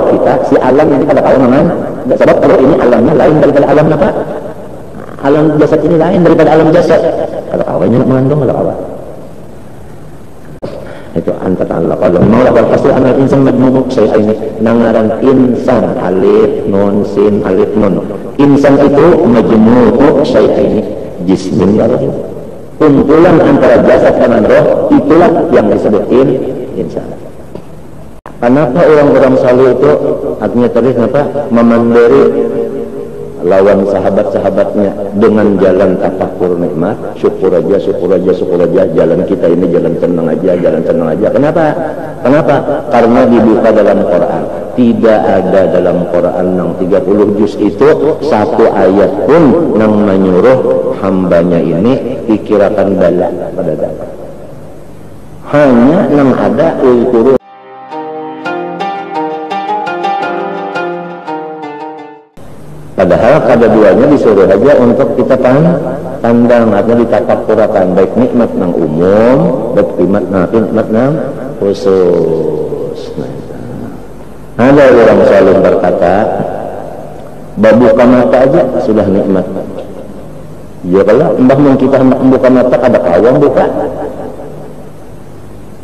kita si alam ini kada tahu namanya. Sebab kalau ini alamnya lain daripada alam apa? Alam jasad ini lain daripada alam jasad. Kalau awalnya mengandung kalau awal. Itu antar Allah kalau mau wal fasl anal insan majmu'u syai'ain nangaran insan alif nun sin alif nun. Insan itu majmu'u syai'ain jismin wa ruh. Kumpulan antara jasad dan roh itulah yang disebutin insan. Kenapa orang-orang saleh itu artinya tadi kenapa memandiri lawan sahabat-sahabatnya dengan jalan tafakur nikmat, syukur aja, jalan kita ini jalan tenang aja. Kenapa? Karena dibuka dalam Quran. Tidak ada dalam Quran yang 30 juz itu satu ayat pun yang menyuruh hambanya ini dikirakan bala pada dalam. Hanya yang ada ulkuru. Padahal keduanya disuruh aja untuk kita pandang atau ditafakurakan baik nikmat yang umum, baik nikmat yang khusus. Ada orang saleh berkata, buka mata aja sudah nikmat. Ya kalau mbah mun kita hendak membuka mata ada kawang buka.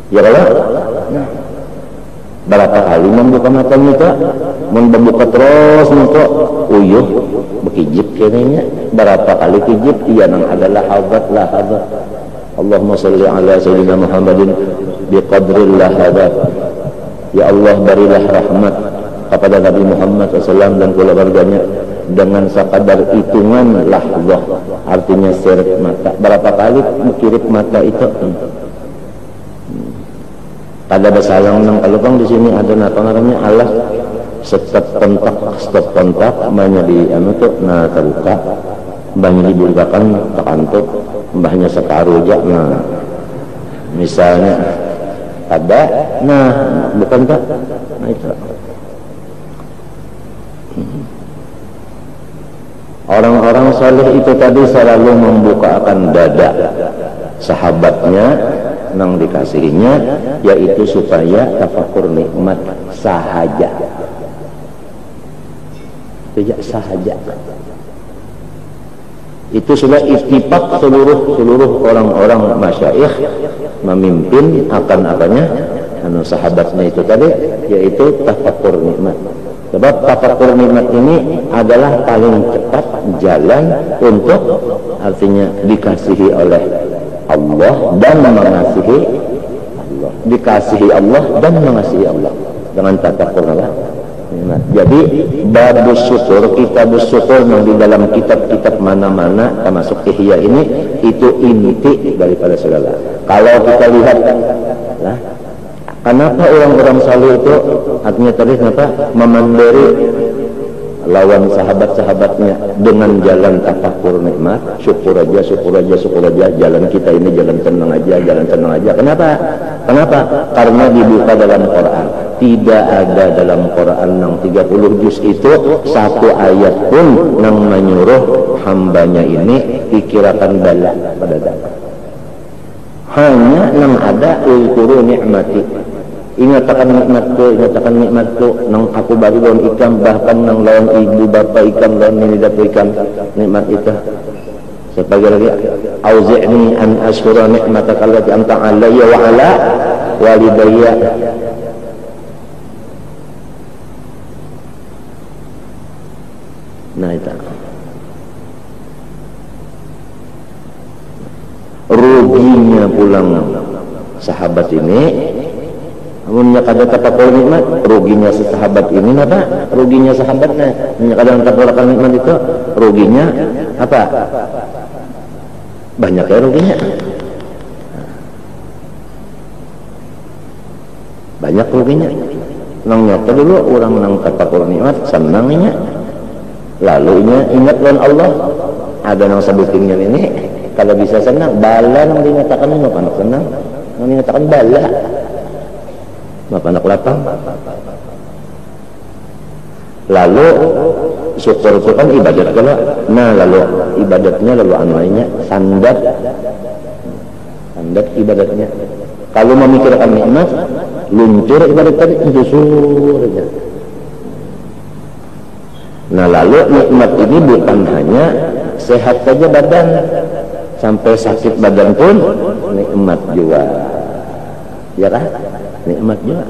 Ya kalau berapa kali membuka mata kita, membuka terus untuk uyuh bekijip kayaknya berapa kali kijip iya nang adalah hadat lah hadat. Allahumma salli ala sayyidina Muhammadin biqadril lahadat. Ya Allah berilah rahmat kepada Nabi Muhammad SAW dan keluarganya dengan sekadar hitungan lahzah, artinya seret mata. Berapa kali mengkirip mata itu? Ada basalang nang kalau bang di sini ada apa namanya Allah stop kontak mbahnya di tuh nah terbuka, mbahnya dibukakan terkantuk, mbahnya separuh aja. Nah misalnya ada nah bukan tak nah itu orang-orang saleh itu tadi selalu membukakan dada sahabatnya nang dikasihinya, yaitu supaya tafakur nikmat sahaja. Tidak sahaja. Itu sudah ittifaq seluruh orang-orang masyayikh memimpin akan apanya? Sahabatnya itu tadi, yaitu tafakur nikmat. Sebab tafakur nikmat ini adalah paling cepat jalan untuk artinya dikasihi oleh Allah dan mengasihi Allah, dikasihi Allah dan mengasihi Allah dengan tafakur nikmat. Jadi bab syukur, kitab syukur yang di dalam kitab-kitab mana-mana termasuk Ihya ini itu inti daripada segala. Kalau kita lihat lah, kenapa orang-orang saleh itu artinya tadi kenapa memandiri lawan sahabat-sahabatnya dengan jalan tafakur nikmat, syukur aja, jalan kita ini jalan tenang aja. Kenapa? Karena dibuka dalam Quran. Tidak ada dalam Quran yang 30 juz itu satu ayat pun yang menyuruh hambanya ini dikirakan bala pada dalam. Hanya yang ada ulkuru nikmati. Ingatkan nikmatku nang aku bagi lawan ikan, bahkan nang lawan ibu bapa ikan, lawan ini dapat ikan nikmat itu. Sebagai lagi auzi'ni an ashkura nikmataka allati an'amta 'alayya wa 'ala walidayya. Nah itu ruginya pulang sahabat ini. Namun kada tafakur nikmat, ruginya sahabat ini apa? Ruginya sahabatnya. Kadang tafakur nikmat itu ruginya apa? Banyak ya ruginya. Banyak ruginya. Nang nyata dulu orang nang tafakur nikmat senangnya. Lalu ingat lawan Allah. Ada nang sebutinnya ini kalau bisa senang, bala nang dinyatakan ini apa anak senang? Nang dinyatakan bala. Apa anak lapang. Lalu syukur itu kan ibadat kalau lalu ibadatnya lalu anunya sandat ibadatnya. Kalau memikirkan nikmat luncur ibadat tadi itu surga. Nah lalu nikmat ini bukan hanya sehat saja badan, sampai sakit badan pun nikmat juga, ya kan? Nikmat juga.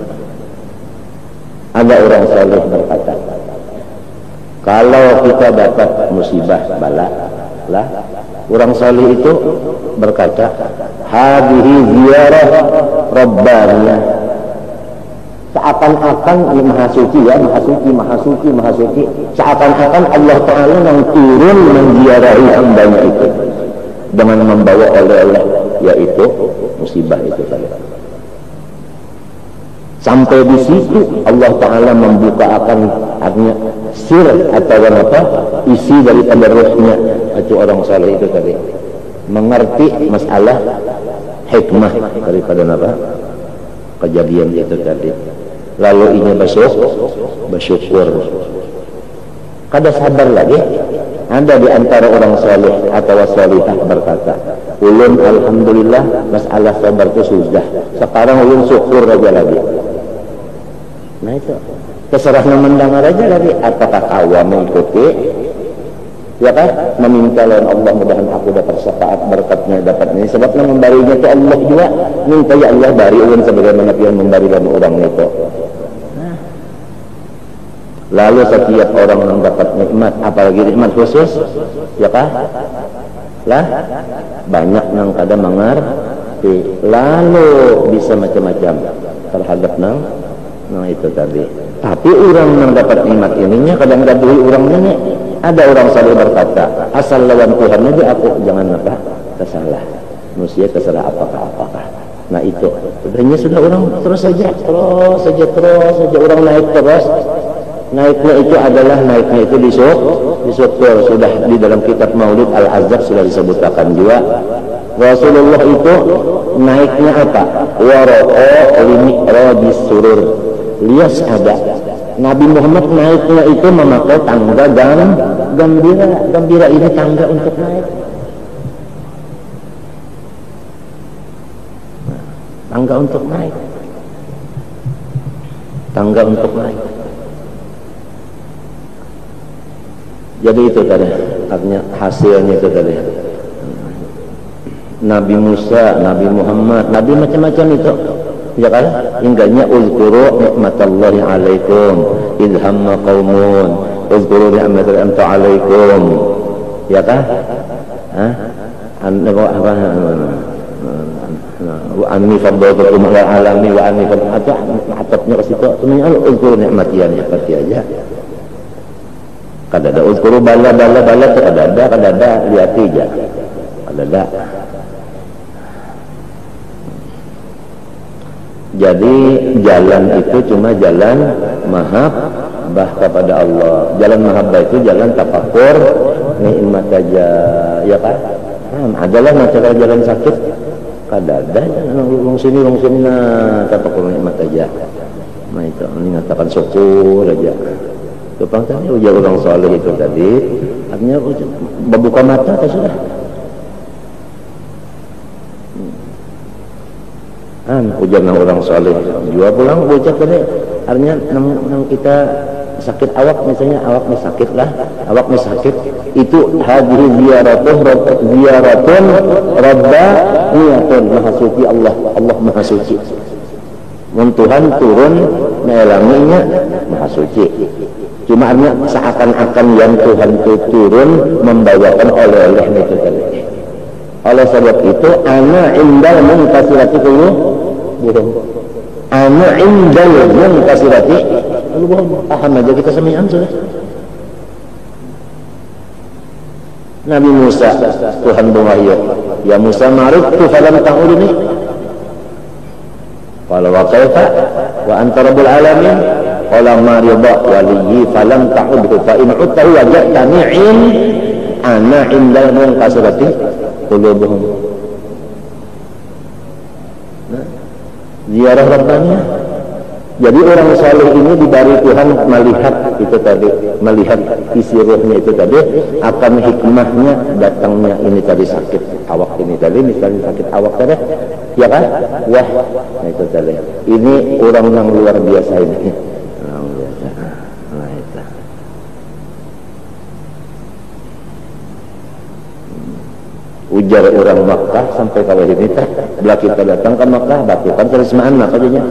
Ada orang saleh berkata, kalau kita dapat musibah bala lah, orang saleh itu berkata, hadhihi ziyarah rabbaniyah. Seakan-akan maha suci ya, maha suci, maha suci, maha suci. Seakan-akan Allah Ta'ala yang turun menziarahi hambanya itu dengan membawa oleh-oleh, yaitu musibah itu tadi. Sampai di situ Allah Ta'ala membuka akan artinya sir atau apa isi daripada rohnya itu orang saleh itu tadi, mengerti masalah hikmah daripada apa kejadian itu tadi. Lalu ini bersyukur. Kada sabar lagi. Ada di antara orang saleh atau salihah berkata, ulun alhamdulillah masalah sabar itu sudah. Sekarang ulun syukur aja lagi. Nah itu terserah mendengar aja lagi. Apakah awam mengikuti? Ya kan? Meminta lawan Allah, mudahan aku dapat syafaat berkatnya, dapat ini. Sebabnya memberinya itu Allah juga. Minta ya Allah bari ulun sebagaimana yang memberi lawan orang itu. Lalu setiap orang mendapat nikmat, apalagi nikmat khusus, ya kan? Lah banyak yang kadang mengerti, lalu bisa macam-macam terhadap nang itu tadi. Tapi orang yang dapat nikmat ininya kadang gaduhi orang ini. Ada orang saleh berkata, asal lawan Tuhan aja aku jangan apa kesalah. Manusia kesalah apakah. Nah itu, sebenarnya sudah orang terus saja orang naik terus. Naiknya itu adalah naiknya itu di syukur. Sudah di dalam kitab Maulid Al-Azab sudah disebutkan juga. Rasulullah itu naiknya apa? Wara'a limi'rabis surur. Lias ada. Nabi Muhammad naiknya itu memakai tangga gembira. Gembira ini tangga untuk naik. Tangga untuk naik. Tangga untuk naik. Jadi itu tadi, artinya hasilnya itu tadi. Nabi Musa, Nabi Muhammad, Nabi macam-macam itu. Ya kan? Hingganya uzkuru nikmatallahi alaikum idh hamma qaumun uzkuru ni'matallahi alaikum. Ya kan? Wa anni faddaltukum ala alami wa anni faddaltukum atapnya ke situ. Semuanya uzkuru nikmati aja. Kada ada uzkuru bala tu kada ada lihat aja. Kada ada. Jadi jalan itu cuma jalan mahabbah kepada Allah. Jalan mahabbah itu jalan tafakur nikmat aja, ya kan? Adalah cara jalan sakit. Kada ada long sini nah tafakur nikmat aja. Nah itu mengatakan syukur aja. Tepang tadi ujar orang saleh itu tadi, artinya membuka mata atau sudah. Ujar orang saleh juga pulang ucap tadi, artinya nang kita sakit awak misalnya awaknya sakit lah, awaknya sakit itu hadhihi ziyaratun rabbaniyatun maha suci Allah maha suci. Tuhan turun melanginya maha suci. Cuma artinya seakan-akan yang Tuhan itu turun membawakan oleh-oleh itu tadi. Oleh sebab itu ana indal munkasirati qulubuhum. Ana indal munkasirati qulubuhum. Paham aja kita sami'an sudah. Nabi Musa Tuhan berwahyu, ya Musa mariftu falam ta'udni. Qala wa kaifa wa anta rabbul alamin. Qala marida waliyyi falam ta'udhu fa in utahu waja'tani'in ana indal munkasirati qulubuhum. Nah, ziarah rabbaniyah. Jadi orang saleh ini diberi Tuhan melihat itu tadi, melihat isi rohnya itu tadi, akan hikmahnya datangnya ini tadi sakit awak ini tadi, misalnya sakit awak tadi, ya kan? Wah, nah itu tadi. Ini orang yang luar biasa ini. Orang biasa. Nah itu. ujar orang Makkah sampai kalau ini teh bila kita datang ke Makkah batukan terismaan maka jadinya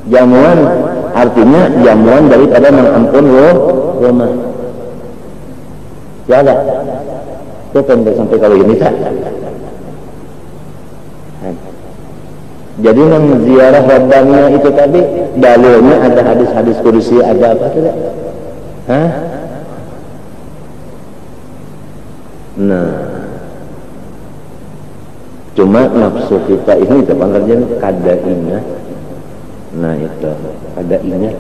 jamuan artinya jamuan daripada mengampun rumah ya ada itu pendek sampai kalau ini tak. Jadi ziarah Rabbana itu tadi dalilnya ada hadis-hadis kursi ada apa tidak? Hah? Nah, cuma nafsu kita ini sebenarnya kada ingat. Nah itu kada ingat.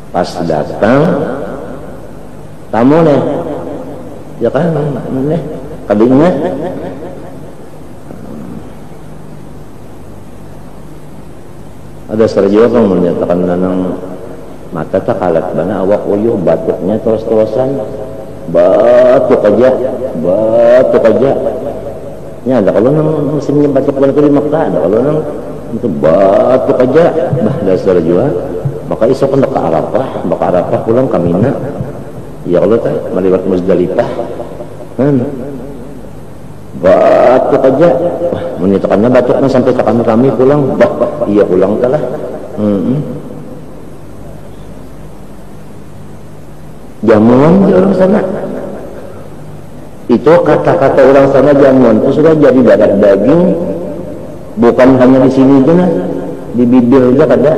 Pas datang tamu nih, ya kan? Nih kada ingat. Ada serjio kan menyatakan nanang mata tak kalat bana awak uyuh batuknya terus-terusan batuk aja ya ada kalau nang musimnya batuk itu di Makkah ada kalau nang itu batuk aja bah dasar jua maka isok hendak ke Arafah pulang ke Mina ya Allah teh meliwat Muzdalifah batuk aja wah menitakannya batuknya sampai ke kami pulang iya pulang telah jamuan di orang sana itu kata-kata orang sana jamuan itu sudah jadi darah daging bukan hanya di sini aja nah di bibir aja ada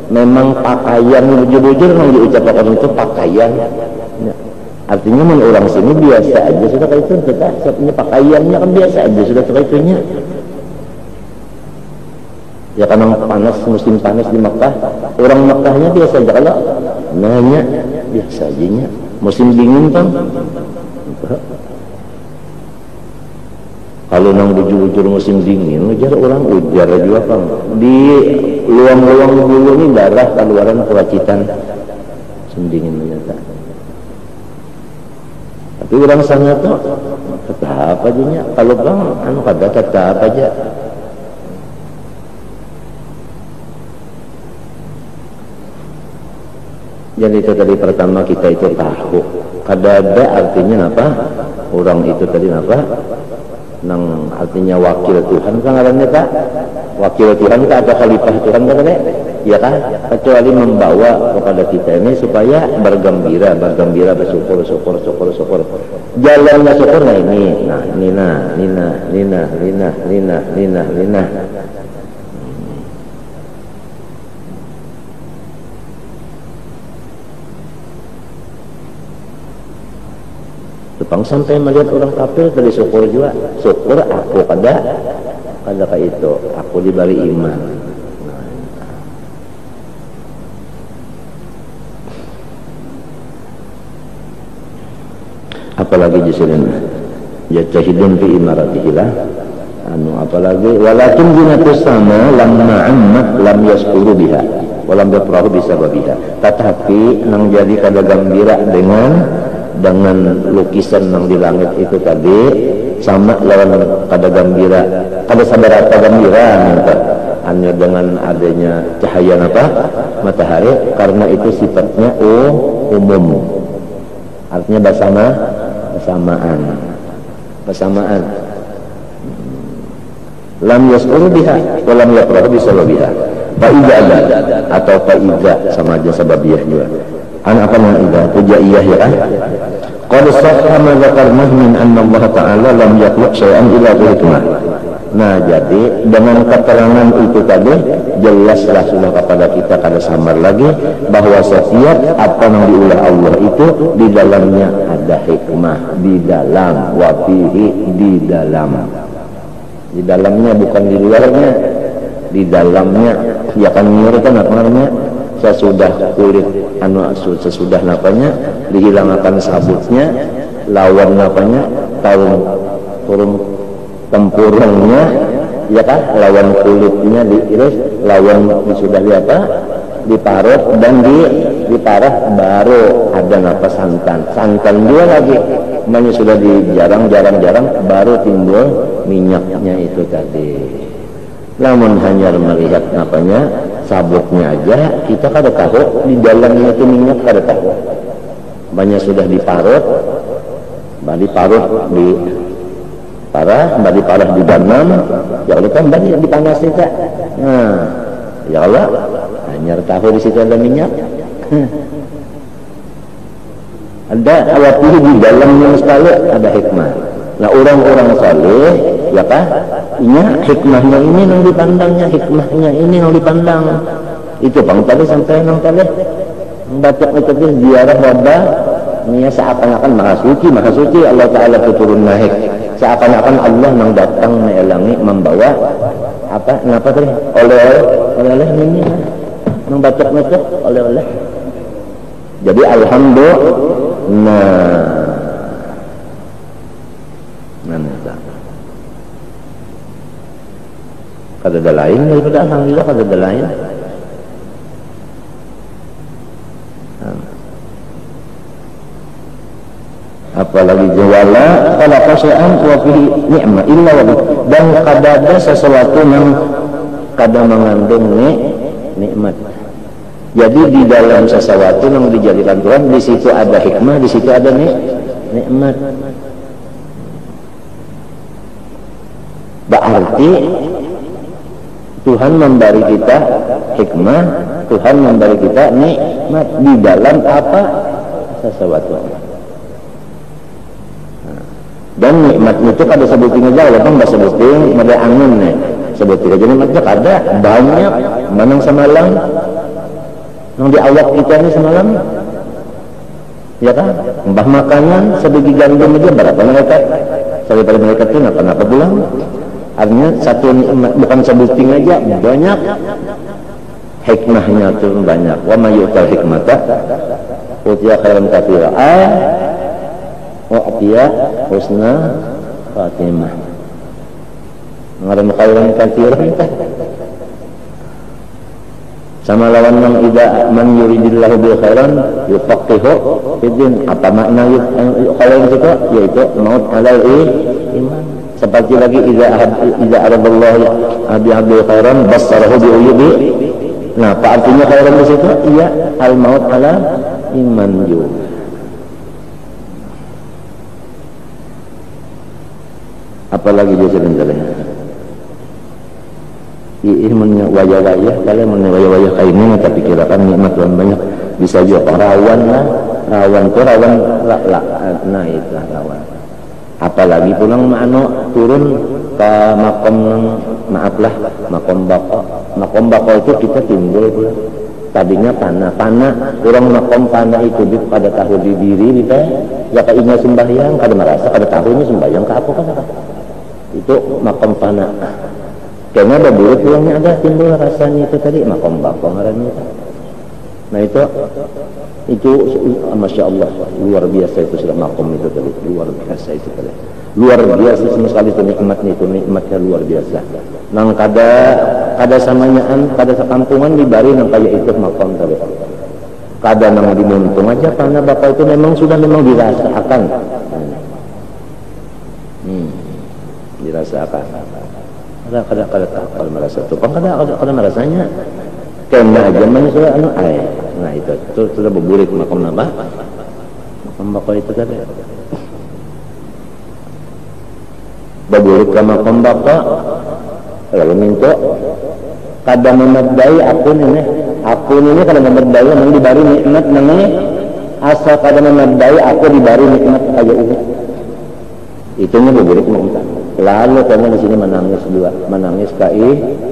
memang pakaian bujur-bujur yang diucapkan itu pakaian ya. Artinya menurut orang sini biasa aja sudah kayak itu kita punya pakaiannya kan biasa aja sudah kayak itunya ya karena panas musim panas di Makkah orang Makkahnya biasa aja kalau nanya biasa aja nya musim dingin kan kalau nang bujur-bujur musim dingin ujar orang ujar juga kan di luang-luang bulu ini darah keluaran kewacitan musim dingin ternyata tapi orang sana tuh tetap aja nya kalau bang anu kada tetap aja jadi itu tadi pertama kita itu tahu kadada artinya apa orang itu tadi apa nang artinya wakil Tuhan kan ngarannya tak wakil Tuhan tak atau khalifah Tuhan kan ya kan kecuali membawa kepada kita ini supaya bergembira bersyukur jalannya syukur nah ini nina Tupang sampai melihat orang kafir tadi syukur juga syukur aku kada kayak itu aku diberi iman apalagi jisirin ya cahidun fi imaratihilah anu apalagi walakin jinatus sama lamma ammat lam yaskuru biha walam yaprahu bisa babiha tetapi nang jadi kada gembira dengan lukisan yang di langit itu tadi sama lawan kada gembira kada sadar apa gembira hanya dengan adanya cahaya matahari karena itu sifatnya umum artinya bersamaan lam yas'uru biha wa lam yaprahu bisa biha fa'idha atau fa'idha sama aja sababiyah juga apa namanya pujaiyah ya kan qad sahha ma dzakarna min anna Allah ta'ala lam yakhluq syai'an illa bi hikmah. Nah jadi dengan keterangan itu tadi jelaslah sudah kepada kita kada samar lagi bahwa setiap apa yang diulah Allah itu di dalamnya ada hikmah di dalam wafihi di dalamnya bukan di luarnya di dalamnya ya kan kan apa namanya sesudah kulit sesudah napanya dihilangkan sabutnya lawan napanya turun tempurungnya ya kan lawan kulitnya diiris lawan sudah diparut dan diparah baru ada napas santan dia lagi namanya sudah jarang baru timbul minyaknya itu tadi namun hanya melihat napanya sabutnya aja kita kada tahu, di dalamnya itu minyak kada tahu. Banyak sudah diparut, diparut di parah, diparah di dalam, ya Allah kan banyak dipanasi tak. Nah, ya Allah, hanya tahu di situ ada minyak. Ada api di dalamnya sekali ada hikmah. Nah orang-orang saleh, ya kah? Inya hikmahnya ini yang dipandangnya, hikmahnya ini yang dipandang. Itu bang tadi sampai nang tadi baca itu ziarah wabah. Ini seakan-akan maha suci Allah Ta'ala turun naik, seakan-akan Allah yang datang melangi membawa apa tadi oleh-oleh ini membaca-baca oleh-oleh. Jadi alhamdulillah kada ada lain daripada alhamdulillah, kada ada lain. Apalagi jawala kalau syai'an wa fihi ni'mah illa wa dan kada ada sesuatu yang kada mengandung nikmat. Jadi di dalam sesuatu yang dijadikan Tuhan, di situ ada hikmah, di situ ada nikmat. Berarti Tuhan memberi kita hikmah, Tuhan memberi kita nikmat di dalam apa sesuatu. Dan nikmatnya itu kada sebutin aja, walaupun nggak sebutin, ada angin nih, sebutin aja nikmatnya kada banyak. Manang semalam, yang di awak kita ini semalam, ya kan? Mbah makanan sebiji gandum aja berapa mereka? Daripada mereka itu kenapa pulang? Artinya satu nikmat bukan sebutin aja, banyak. Hikmahnya itu banyak. Wa may yu'tal hikmata utiya khairan katsira. Wa'atiya husna khatimah. Ngaran khairan katsiran sama lawan yang ida man yuridillahu bil khairan yufaqihu fiddin. Apa makna khairan itu? Yaitu maut alal iman. Seperti lagi ida aradallahu bi abdil khairan basarahu bi uyubi. Nah, apa artinya khairan di situ? Iya, al maut ala iman juga. Apalagi dia jalan-jalan ini wajah-wajah kalian wajah-wajah kayak ini, tapi kirakan nikmat dan banyak bisa juga rawan itu rawan nah itu rawan. Apalagi pulang turun ke makom bako itu kita timbul pula. Tadinya panah orang makom panah itu pada tahu di diri kita ya keingat sembahyang kada merasa kada tahunya sembahyang ke apa kan itu makom panah. Karena ada buruk pulangnya ada timbul rasanya itu tadi makom bako ngarannya. Nah itu masya Allah luar biasa itu sudah makom itu tadi, luar biasa itu tadi, luar biasa sama sekali itu nikmatnya luar biasa. Nang kada samanyaan kada sekampungan dibari nang kayak itu makom tadi. Kada nang dimuntung aja karena bapak itu memang sudah dirasakan. Dirasakan. Kada merasa tuh, kada merasanya. Kena aja manusia nah itu sudah berburik makom nambah makom bako itu tadi berburik ke makom bako lalu minta kada memadai akun ini kada memadai yang dibari nikmat nangnya asal kada memadai aku dibari nikmat aja itu nya berburik minta lalu karena di sini menangis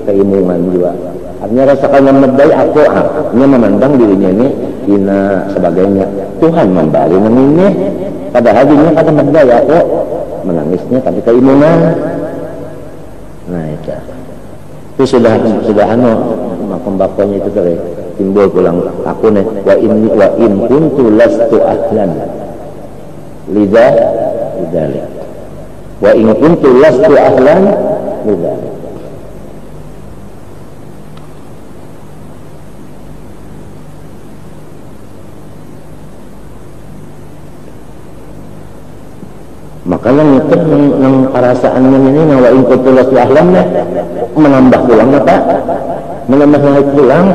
keimungan juga. Artinya rasakan memedai aku ini memandang dirinya ini hina sebagainya. Tuhan memberi ini padahal dirinya kata medai aku menangisnya tapi keimungan. Nah itu sudah makom bakonya itu tadi timbul pulang aku nih wa in kuntu lastu ahlan lidzalik wa in kuntu lastu ahlan lidzalik. Maka yang itu yang perasaannya ini wa in kuntu lastu ahlan menambah pulang apa menambah naik pulang,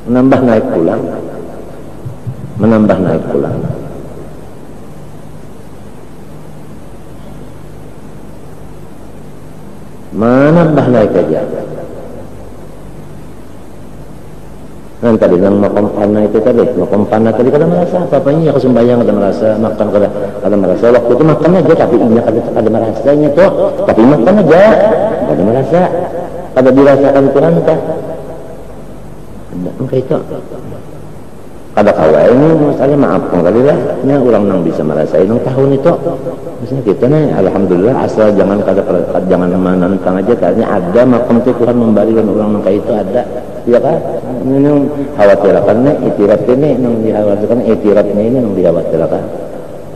menambah naik pulang, menambah naik pulang. Menambah naik aja. Kan tadi yang makom panah itu tadi, makom panah tadi kada merasa apa-apanya, aku sembahyang kada merasa, makan kada merasa, waktu itu makan aja tapi ini kada merasanya tuh, tapi makan aja kada merasa, kada dirasakan Tuhan kah? Ada itu. Kada kawai ini masalah maaf kali lah, nya orang nang bisa merasain nang tahun itu. Maksudnya kita nih alhamdulillah asal jangan menantang aja, karena ada makom itu Tuhan memberikan orang nang kayak itu ada. Iya kan? Ini khawatirkan nih itiraf ini nang dikhawatirkan itirafnya ini nang dikhawatirkan.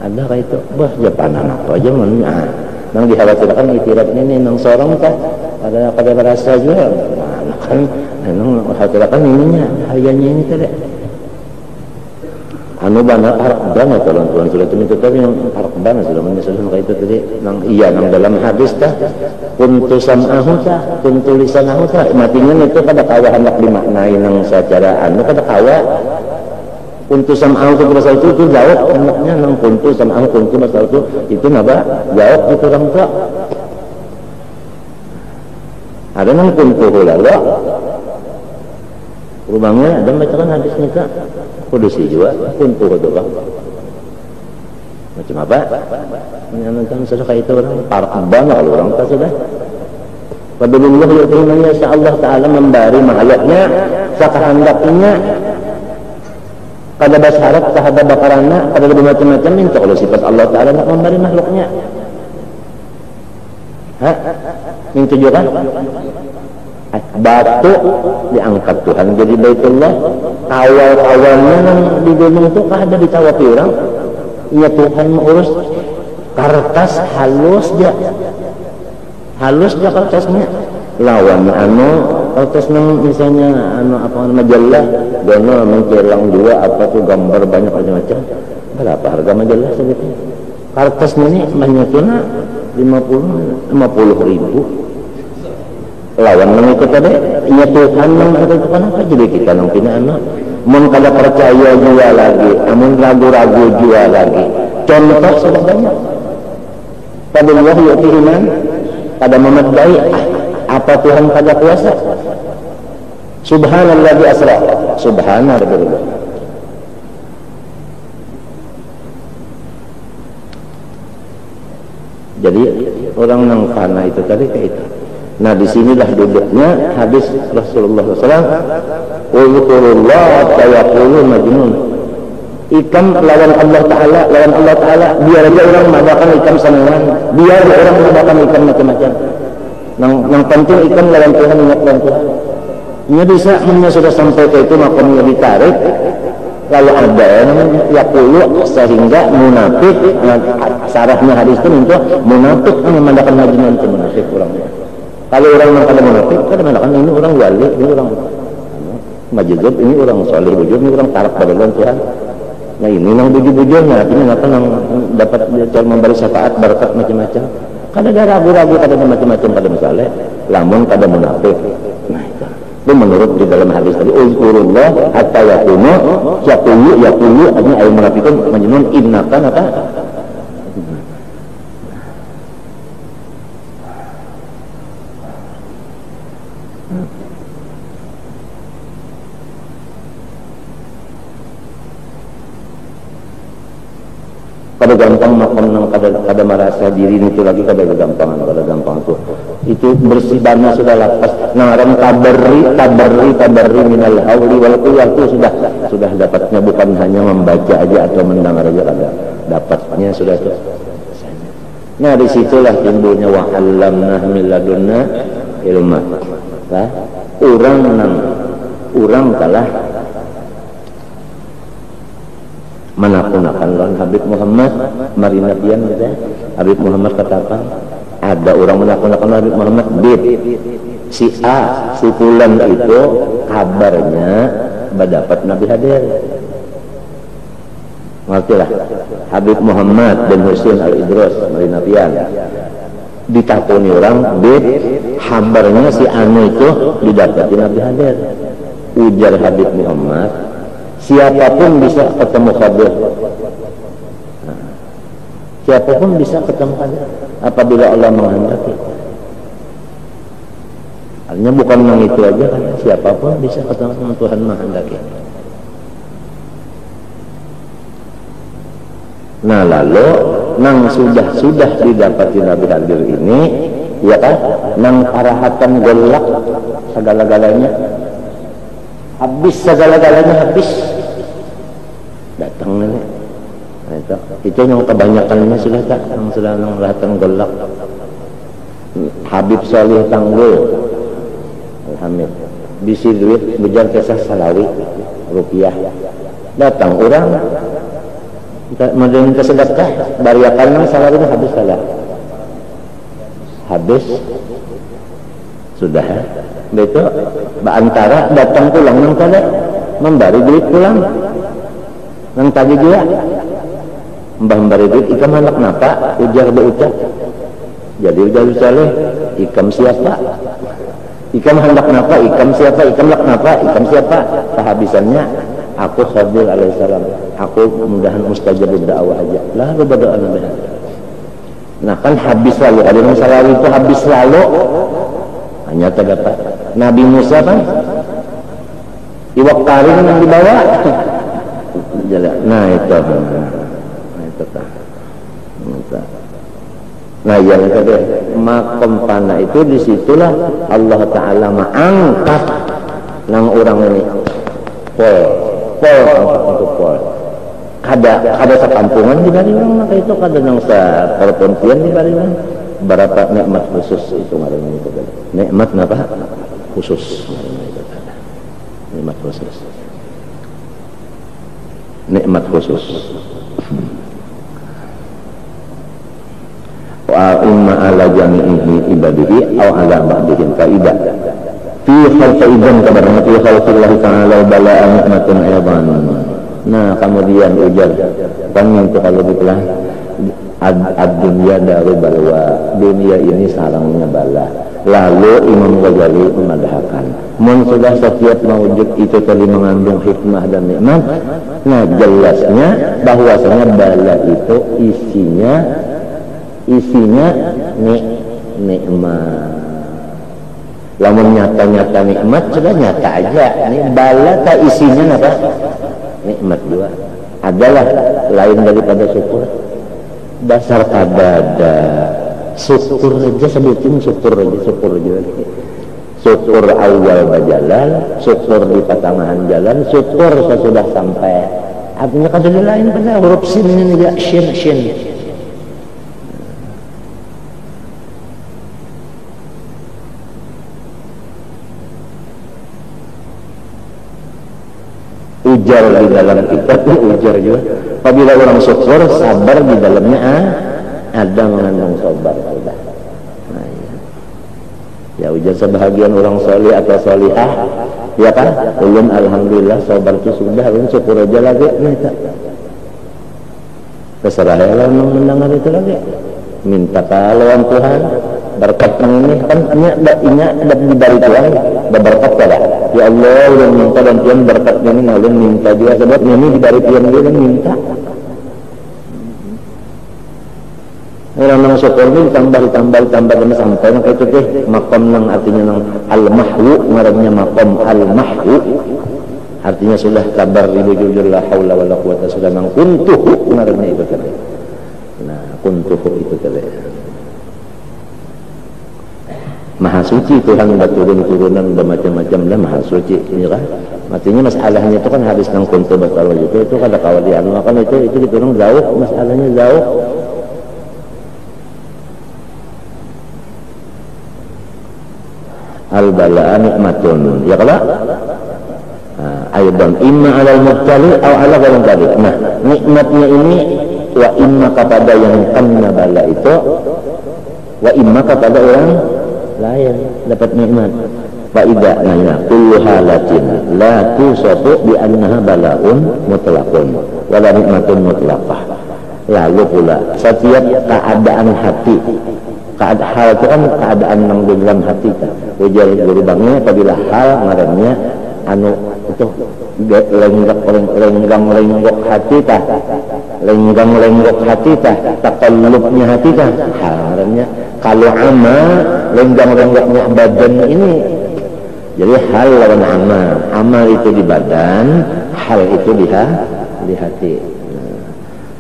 Ada kayak itu. Bah Jepang anak aja mana? Nang dikhawatirkan itirafnya ini nang sorong kan? Ada merasa juga. Nah kan nang khawatirkan ininya harganya ini tadi. Anu bana harap bana tuan sudah itu tadi yang harap bana sudah menyesuaikan kayak itu tadi nang iya nang dalam hadis tah kuntu sam'ahu tah kuntu lisanahu tah matinya itu kada kawa hendak dimaknai nang secara anu kada kawa kuntu sam'ahu itu berasal itu jawab hendaknya nang kuntu sam'ahu kuntu berasal itu naba jawab itu orang tua ada nang kuntu lalu rubangnya ada bacakan hadisnya tak kudusi juga kuntu doang macam apa menyanyikan sudah itu orang parban kalau orang tak sudah wabilullah yu'timanya Allah Ta'ala memberi makhluknya sakahandaknya kada basharat sahada bakarana kada lebih macam-macam minta kalau sifat Allah Ta'ala nak memberi makhluknya minta juga batu diangkat Tuhan jadi Baitullah awal-awalnya di gunung itu ada ditawati orang ya Tuhan mengurus kertas halus dia kertasnya lawan kertasnya misalnya apa majalah dono mengkilang dua apa tuh gambar banyak macam-macam berapa harga majalah sebetulnya kertasnya ini banyaknya 50 ribu lawan mengikut tadi ya Tuhan mengatakan kenapa jadi kita nang pina anak mun kada percaya jua lagi mun ragu-ragu jua lagi contoh sudah banyak pada Allah yaitu iman kada memadai apa Tuhan kada kuasa subhanallah asra subhanallah jadi orang nang kana itu tadi kayak itu. Nah disinilah duduknya hadis Rasulullah SAW. Ulqurullah tayaqulu majnun. Ikan lawan Allah Ta'ala biar aja orang mengadakan ikan senangan, biar orang mengadakan ikan macam-macam. Yang penting ikan lawan Tuhan, ingat lawan Tuhan. Ini bisa sudah sampai ke itu makamnya ditarik. Lalu ada namanya yaqulu sehingga munafik. Sarahnya hadis itu untuk munafik yang mengadakan majnun itu munafik orangnya. Kalau orang yang kada munafik, kadang-kadang ini orang wali, ini orang majzub, ini orang soleh bujur, ini orang tarak pada Tuhan. Nah ini yang bujur-bujurnya, ini apa yang dapat cara memberi syafaat, berkat macam-macam. Kada ada ragu-ragu, kada ada macam-macam, kada masalah. Lamun kada munafik. Nah itu menurut di dalam hadis tadi, uzkurullah hatta yakunu yaqulu artinya ayat munafikun majnun innakan apa? Kada gampang makom nang kada merasa diri itu lagi kada gampang tuh. Itu bersih dana sudah lapas. Narang tabari minal hauli wal quwwah itu sudah dapatnya bukan hanya membaca aja atau mendengar aja kada. Dapatnya sudah itu. Nah disitulah timbulnya wa 'allamna min ladunna ilma. Lah urang kalah menakunakan lawan Habib Muhammad mari nabian gitu. Habib Muhammad katakan ada orang menakunakan Habib Muhammad si A si fulan itu kabarnya mendapat Nabi hadir. Ngertilah Habib Muhammad bin Husain Al-Idrus mari nabian ditakoni orang, Bib, habarnya si anu itu didapati Nabi hadir. Ujar Habib Muhammad, siapapun bisa ketemu Khadir. Nah, siapapun bisa ketemu Khadir apabila Allah menghendaki. Artinya bukan yang itu aja kan, siapapun bisa ketemu Tuhan menghendaki. Nah lalu nang sudah didapati Nabi hadir ini, ya kan, nang parahatan golak segala-galanya habis, segala-galanya habis, datang nenek. Nah, itu yang kebanyakannya sudah tak, yang sudah nang parahatan golak. Habib Solih Tanggul, alhamdulillah, bisi duit bejar kesah salawi rupiah, datang orang modern kesedekah bariakan salarinya habis salah habis sudah betul antara datang pulang nang kada membari duit pulang nang tadi juga membari duit ikam anak napa ujar berucap jadi ujar saleh ikam siapa ikam hendak napa ikam siapa ikam lak napa ikam siapa kehabisannya aku Khadir alaihissalam, aku mudahan mustajab dakwah aja. Lah berdoa Nabi. Nah kan habis lalu, ada yang salah itu habis lalu. Hanya terdapat Nabi Musa kan, iwak taring yang dibawa. Nah itu kan. Nah yang tadi makom panah itu disitulah Allah Taala mengangkat nang orang ini. Pol untuk pol. Kada sekampungan di bari orang maka itu kada nang sa perpentian di bari orang. Berapa nikmat khusus itu ngaranna itu kada. Nikmat napa? Khusus ngaranna itu kada. Nikmat khusus. Nikmat khusus. Wa imma ala jami'ihi ibadihi aw ala ba'dihim faidah. Fi khalqaidan kabarnya fi khalqillah ta'ala bala'an nikmatun aydan. Nah kemudian ujar pangin itu kalau dikelah ad-dunya daru balwa, dunia ini sarangnya bala. Lalu Imam Ghazali memadahkan mun sudah setiap mawujud itu tadi mengandung hikmah dan nikmat. Nah jelasnya bahwasanya bala itu isinya nikmat. Lamun nyata-nyata nikmat sudah nyata aja. Ini bala tak isinya apa? Nikmat juga. Adalah lain daripada syukur. Dasar kadada. Syukur aja sebutin syukur aja. Syukur awal bajalan, syukur di pertengahan jalan, syukur sesudah sampai. Artinya kadada lain pada huruf sin ini juga shin. Ujar di dalam kitab ujar juga. Apabila orang syukur sabar di dalamnya ada mengandung sabar sudah. Nah, ya ujar sebahagian orang soleh atau solihah, ya kan? Belum alhamdulillah sabar itu sudah, belum syukur aja lagi. Nih tak. Terserah ya lah mendengar itu lagi. Minta lawan Tuhan berkat ini kan inya dari Tuhan berkat kada. Ya Allah ulun minta dan Tuhan berkat ini ulun minta juga sebab ini diberi Tuhan ulun minta. Orang syukur ini ditambah dan sampai nang itu teh makom nang artinya nang al-mahwu ngarannya makom al-mahwu artinya sudah kabar jujur la haula wala quwata sudah nang kuntuh ngarannya itu tadi. Nah kuntuh itu tadi. Maha suci Tuhan udah turun-turunan udah macam-macam lah maha suci ini kan artinya masalahnya itu kan habis nang kuntuh batal itu kada kawalian maka itu diturun jauh masalahnya jauh. Al-balaa nikmatun ya kalau aydan imma alal mubtali atau ala ghairil mubtali. Nah nikmatnya ini wa imma kepada yang kena bala itu wa imma kepada orang lain dapat nikmat. Fa idza nanya kullu halatin la tusafu bi annaha balaun mutlaqun wa la nikmatun mutlaqah. Lalu pula setiap keadaan hati hal itu kan keadaan yang di dalam hati ta. Ujar guru bangnya apabila hal ngarannya anu itu lenggok hati ta, lenggok hati ta, takallubnya hati ta, hal ngarannya. Kalau amal lenggoknya badan ini, jadi hal lawan amal itu di badan, hal itu di hati.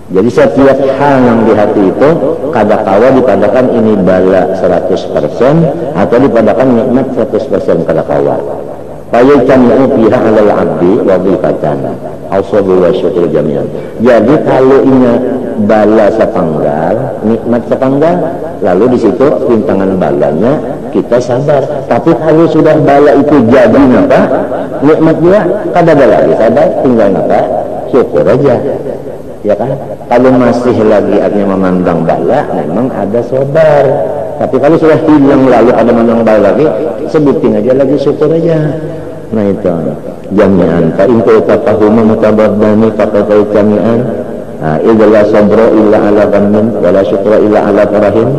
Jadi setiap hal yang di hati itu kadakawa dipadakan ini bala 100% atau dipadakan nikmat 100% kadakawa. Fayajtami'u fiha 'alal 'abdi wadhifatan ausabu wa syukur jami'an. Jadi kalau ini bala sepanggal, nikmat sepanggal, lalu di situ rintangan balanya kita sabar. Tapi kalau sudah bala itu jadi apa? Nikmat juga kada ada lagi sabar, tinggal apa? Syukur aja. Ya kan? Kalau masih lagi artinya memandang bala, memang ada sabar. Tapi kalau sudah hilang lalu ada memandang bala lagi, sebutin aja lagi, syukur aja. Nah itu jami'an. Fa in tafahuma mutabaddani faqad jami'an. Idza sabra illa ala dhammin wa la syukra illa ala farahim.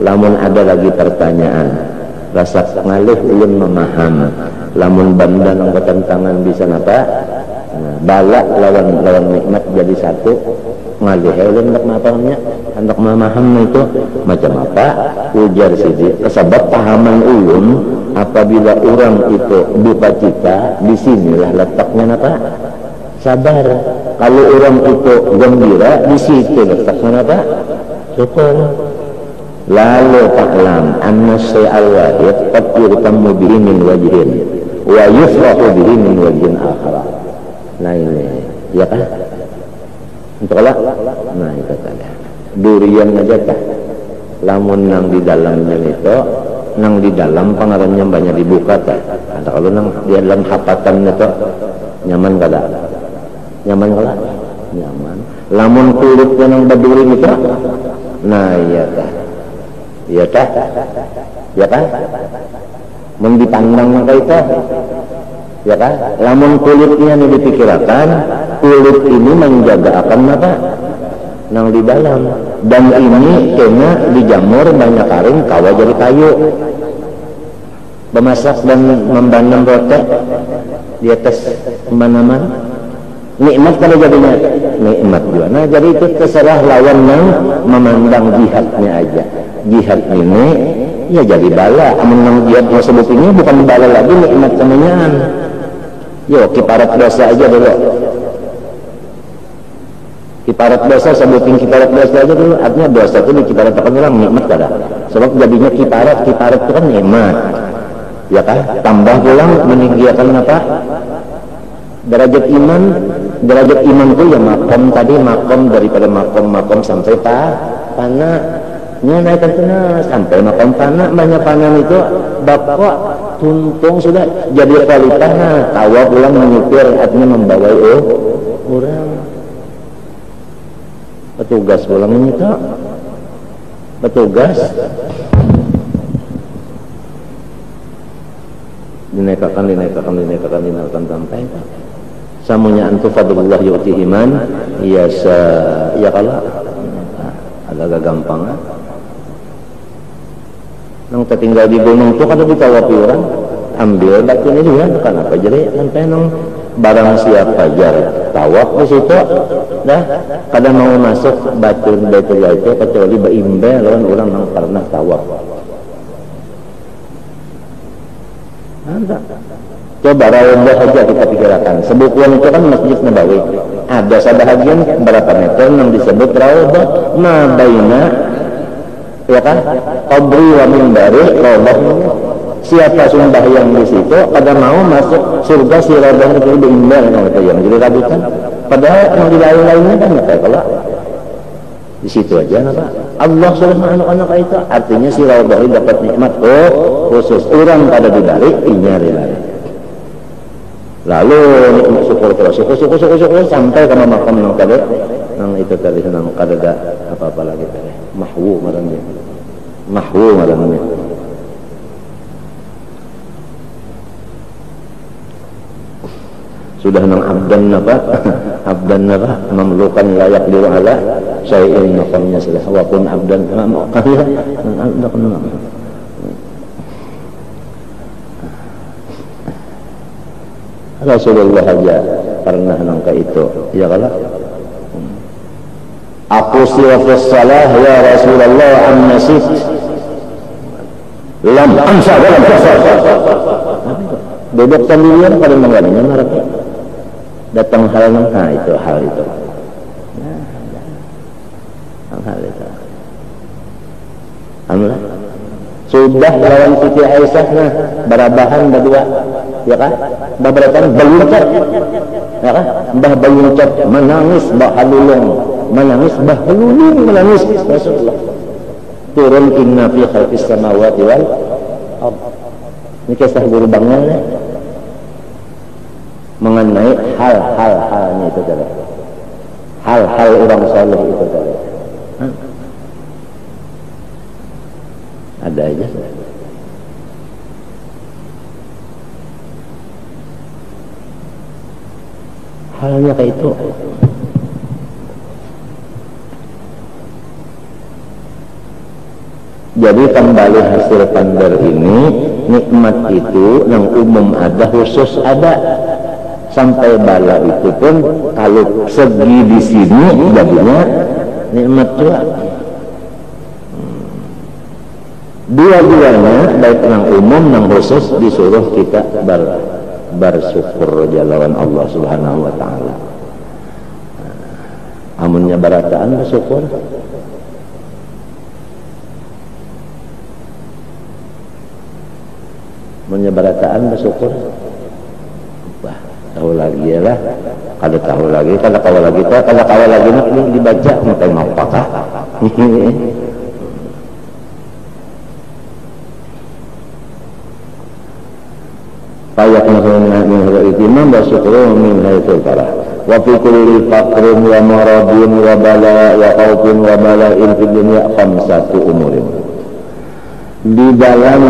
Lamun ada lagi pertanyaan, rasa ngalih ulun memaham. Lamun banda nang ketentangan bisa napa? Bala lawan nikmat jadi satu, ngalih ulun hendak mapahamnya, hendak memaham itu macam apa? Ujar sidi sebab pahaman ulun apabila orang itu duka cita, disinilah letaknya apa? Sabar. Kalau orang itu gembira, di situ letaknya apa? Syukur. Lalu ta'lam anna syai'al wahid qad yurtamu bihi min wajhin wa yufrahu bihi min wajhin akhar. Nah ini, ya kan? Untuk Allah. Nah itu tadi. Durian aja kah? Lamun nang di dalamnya itu, nang di dalam pengarannya banyak dibuka kah? Ada kalau nang di dalam hapatan itu nyaman kada? Nyaman kada? Nyaman. Lamun kulitnya nang baduri itu, nah iya kah? Iya kah? Ya kan? Mun dipandang maka itu, ya kan? Lamun kulitnya ini dipikirkan, kulit ini menjaga akan apa? Nang di dalam. Dan ini kena dijamur banyak karing kawa jadi kayu. Memasak dan membanam roti di atas mana-mana. Nikmat kalau jadinya nikmat juga. Nah jadi itu terserah lawan yang memandang jihadnya aja. Jihad ini ya jadi bala. Menang jihad tersebut ini bukan bala lagi, nikmat kemenyan. Yo kiparat dosa aja dulu. Kiparat dosa sebutin kiparat dosa aja dulu. Artinya dosa itu di kiparat akan bilang nikmat kada. Sebab jadinya kiparat itu kan nikmat. Ya kan? Tambah pulang meninggikan apa? Derajat iman itu ya makom tadi, makom daripada makom sampai panahnya naikkan sana sampai makom panah. Banyak panah itu bapak tuntung sudah jadi kualitasnya. Tawa pulang menyupir artinya membawa orang. Petugas pulang menyita. Petugas dinaikkan sampai samunya antu fadlullah yu'tihi man yasa. Ya kalau agak gampang nang tertinggal di gunung itu kada ditawapi orang, ambil batunya juga kan apa jadi sampai nang barang siapa jar tawaf di situ dah kada mau masuk batu itu kecuali baimbe lawan orang nang pernah tawaf. Coba rawdah saja kita pikirkan. Sebukuan itu kan Masjid Nabawi. Ada sebahagian berapa meter yang disebut rawdah mabaina, ya kan? Qabri wa minbari rawdah. Siapa sembahyang di situ pada mau masuk surga si rawdah itu diimbang yang jadi rabutan. Padahal yang di lain-lainnya kan enggak kalau di situ aja napa? Allah Subhanahu wa ta'ala itu artinya si rawdah dapat nikmat khusus orang pada dibalik inyari. Lalu nikmat syukur sampai ke makam nang tadi nang itu tadi nang kada apa-apa lagi tadi mahwu marangnya sudah nang abdan apa abdan apa mamlukan layak diru ala syai'in naqamnya sudah walaupun abdan kafir Rasulullah aja pernah nangka itu ya kalau aku siwafis salah ya Rasulullah amnasit lam amsa dalam kasar bebek sendirian pada mengalaminya marah datang hal nah itu hal itu hal itu alhamdulillah sudah lawan Siti Aisyah nah barabahan berdua ya kan babrakan beluncat ya kan mbah beluncat menangis mbah halulung menangis mbah halulung menangis Rasulullah turun inna fi khalqis samawati wal ardh ini kisah guru bangunnya mengenai hal-halnya itu tadi hal-hal orang saleh itu tadi ada aja halnya kayak itu jadi kembali hasil pandar ini nikmat itu yang umum ada khusus ada sampai bala itu pun kalau segi di sini jadinya nikmat juga dua-duanya baik yang umum yang khusus disuruh kita bersyukur jalawan Allah Subhanahu wa ta'ala amunnya barataan bersyukur menyebarataan bersyukur wah tahu lagi ya lah kalau tahu lagi kalau kawal lagi ini dibaca sampai mau apakah payak min hal-itimam bersyukur min hal-itul parah wa fi kulli faqrin wa maradin wa bala wa khawfin wa bala'in fi dunya khamsatu umurin di dalam